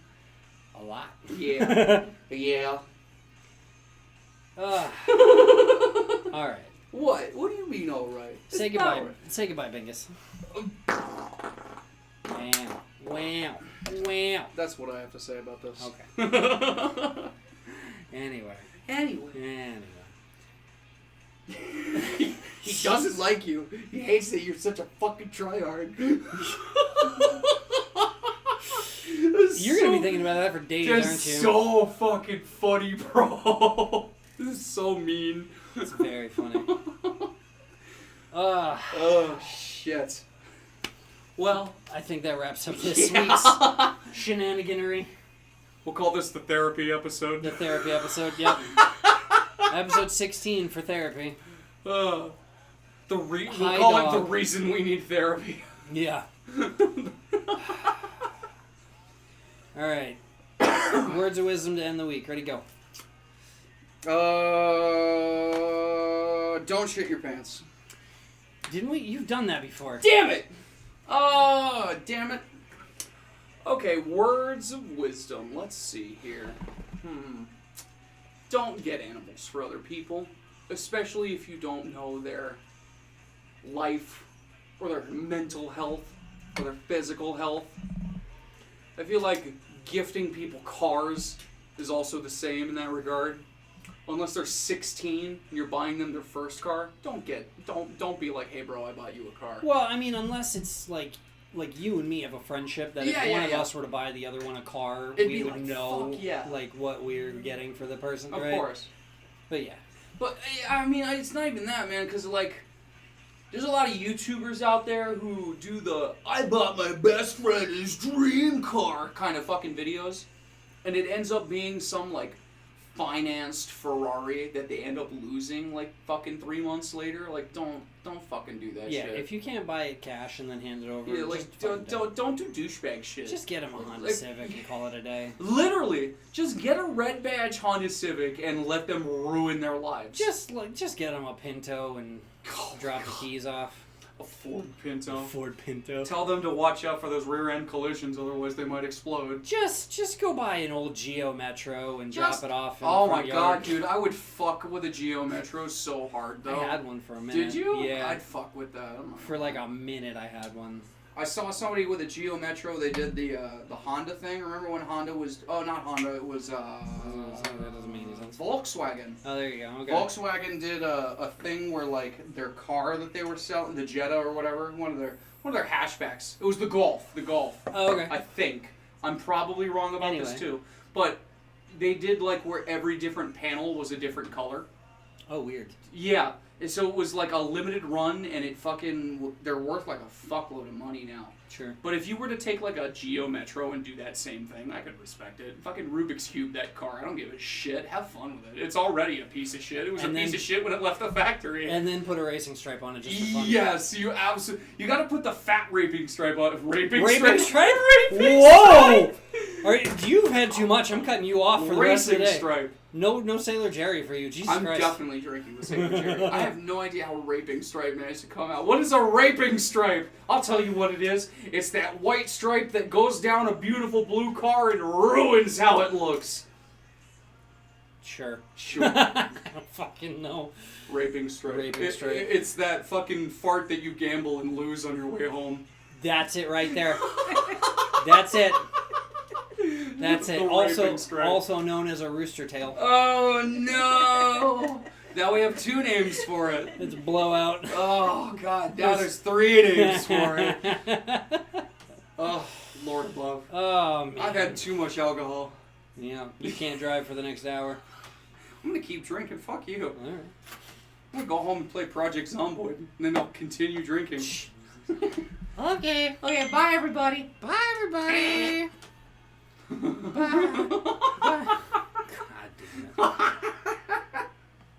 A lot. Yeah. Yeah. All right. What? What do you mean, all right? Say It's goodbye. power. Say goodbye, Bingus. Wow. Wow. Wow. That's what I have to say about this. Okay. Anyway. Anyway. Anyway. He doesn't like you. He hates that you're such a fucking tryhard. You're gonna be thinking about that for days, aren't you? Just so fucking funny, bro. This is so mean. It's very funny. Oh, shit. Well, I think that wraps up this yeah. week's shenaniganery. We'll call this the therapy episode. The therapy episode, yep. Episode 16 for therapy. We'll Hi, call dog. it the reason we need therapy. Yeah. Alright. Words of wisdom to end the week. Ready, go. Don't shit your pants. Didn't we? You've done that before. Damn it! Oh, damn it. Okay, words of wisdom. Let's see here. Don't get animals for other people, especially if you don't know their life or their mental health or their physical health. I feel like gifting people cars is also the same in that regard. Unless they're 16 and you're buying them their first car, don't be like, hey bro, I bought you a car. Well, I mean, unless it's like you and me have a friendship that if Yeah, one yeah, of yeah. us were to buy the other one a car, It'd we be would like, know fuck yeah. like what we're getting for the person, Of right? course. But yeah. But, I mean, it's not even that, man, because, like, there's a lot of YouTubers out there who do the I bought my best friend his dream car kind of fucking videos. And it ends up being some, like, financed Ferrari that they end up losing like fucking 3 months later. Like, don't fucking do that Yeah, shit. if you can't buy it cash and then hand it over, Yeah, like just don't do douchebag shit. just get him a Honda Like- Civic and call it a day. Literally, just get a red badge Honda Civic and let them ruin their lives. Just get him a Pinto and drop the keys off. a Ford Pinto. Ford Pinto. Tell them to watch out for those rear end collisions, otherwise they might explode. Just go buy an old Geo Metro and drop it off in Oh the my front god, yard. dude, I would fuck with a Geo Metro so hard though. I had one for a minute. Did you? Yeah. I'd fuck with that. I'm not For like a minute, I had one. I saw somebody with a Geo Metro. They did the Honda thing. Remember when Honda was? Oh, not Honda. It was That doesn't make any sense. Volkswagen. Oh, there you go. Okay. Volkswagen did a thing where like their car that they were selling, the Jetta or whatever, one of their hatchbacks. It was the Golf. Oh, okay. I think. I'm probably wrong about this Anyway. too. But they did like where every different panel was a different color. Oh, weird. Yeah. And so it was like a limited run, and it fucking, they're worth like a fuckload of money now. Sure. But if you were to take like a Geo Metro and do that same thing, I could respect it. Fucking Rubik's Cube that car. I don't give a shit. Have fun with it. It's already a piece of shit. It was And a piece then- of shit when it left the factory. And then put a racing stripe on it just for fun. Yes, you absolutely. You got to put the fat raping stripe on it. Raping Raping stripe. stripe? Raping Whoa! You've had too much. I'm cutting you off for the rest of Racing the day. stripe. No Sailor Jerry for you. Jesus I'm Christ. definitely drinking the same Jerry. I have no idea how raping stripe managed to come out. What is a raping stripe? I'll tell you what it is. It's that white stripe that goes down a beautiful blue car and ruins how it looks. Sure. Sure. I don't fucking know. Raping stripe. Raping stripe. It's that fucking fart that you gamble and lose on your way home. That's it right there. That's it. That's it. The raping stripe. Also known as a rooster tail. Oh no! Now we have 2 names for it. It's blowout. Oh god, now there's 3 names for it. Oh, Lord above. Oh man. I've had too much alcohol. Yeah, you can't drive for the next hour. I'm gonna keep drinking. Fuck you. All right. I'm gonna go home and play Project Zomboid, and then I'll continue drinking. Okay. Okay, bye everybody. Bye, everybody.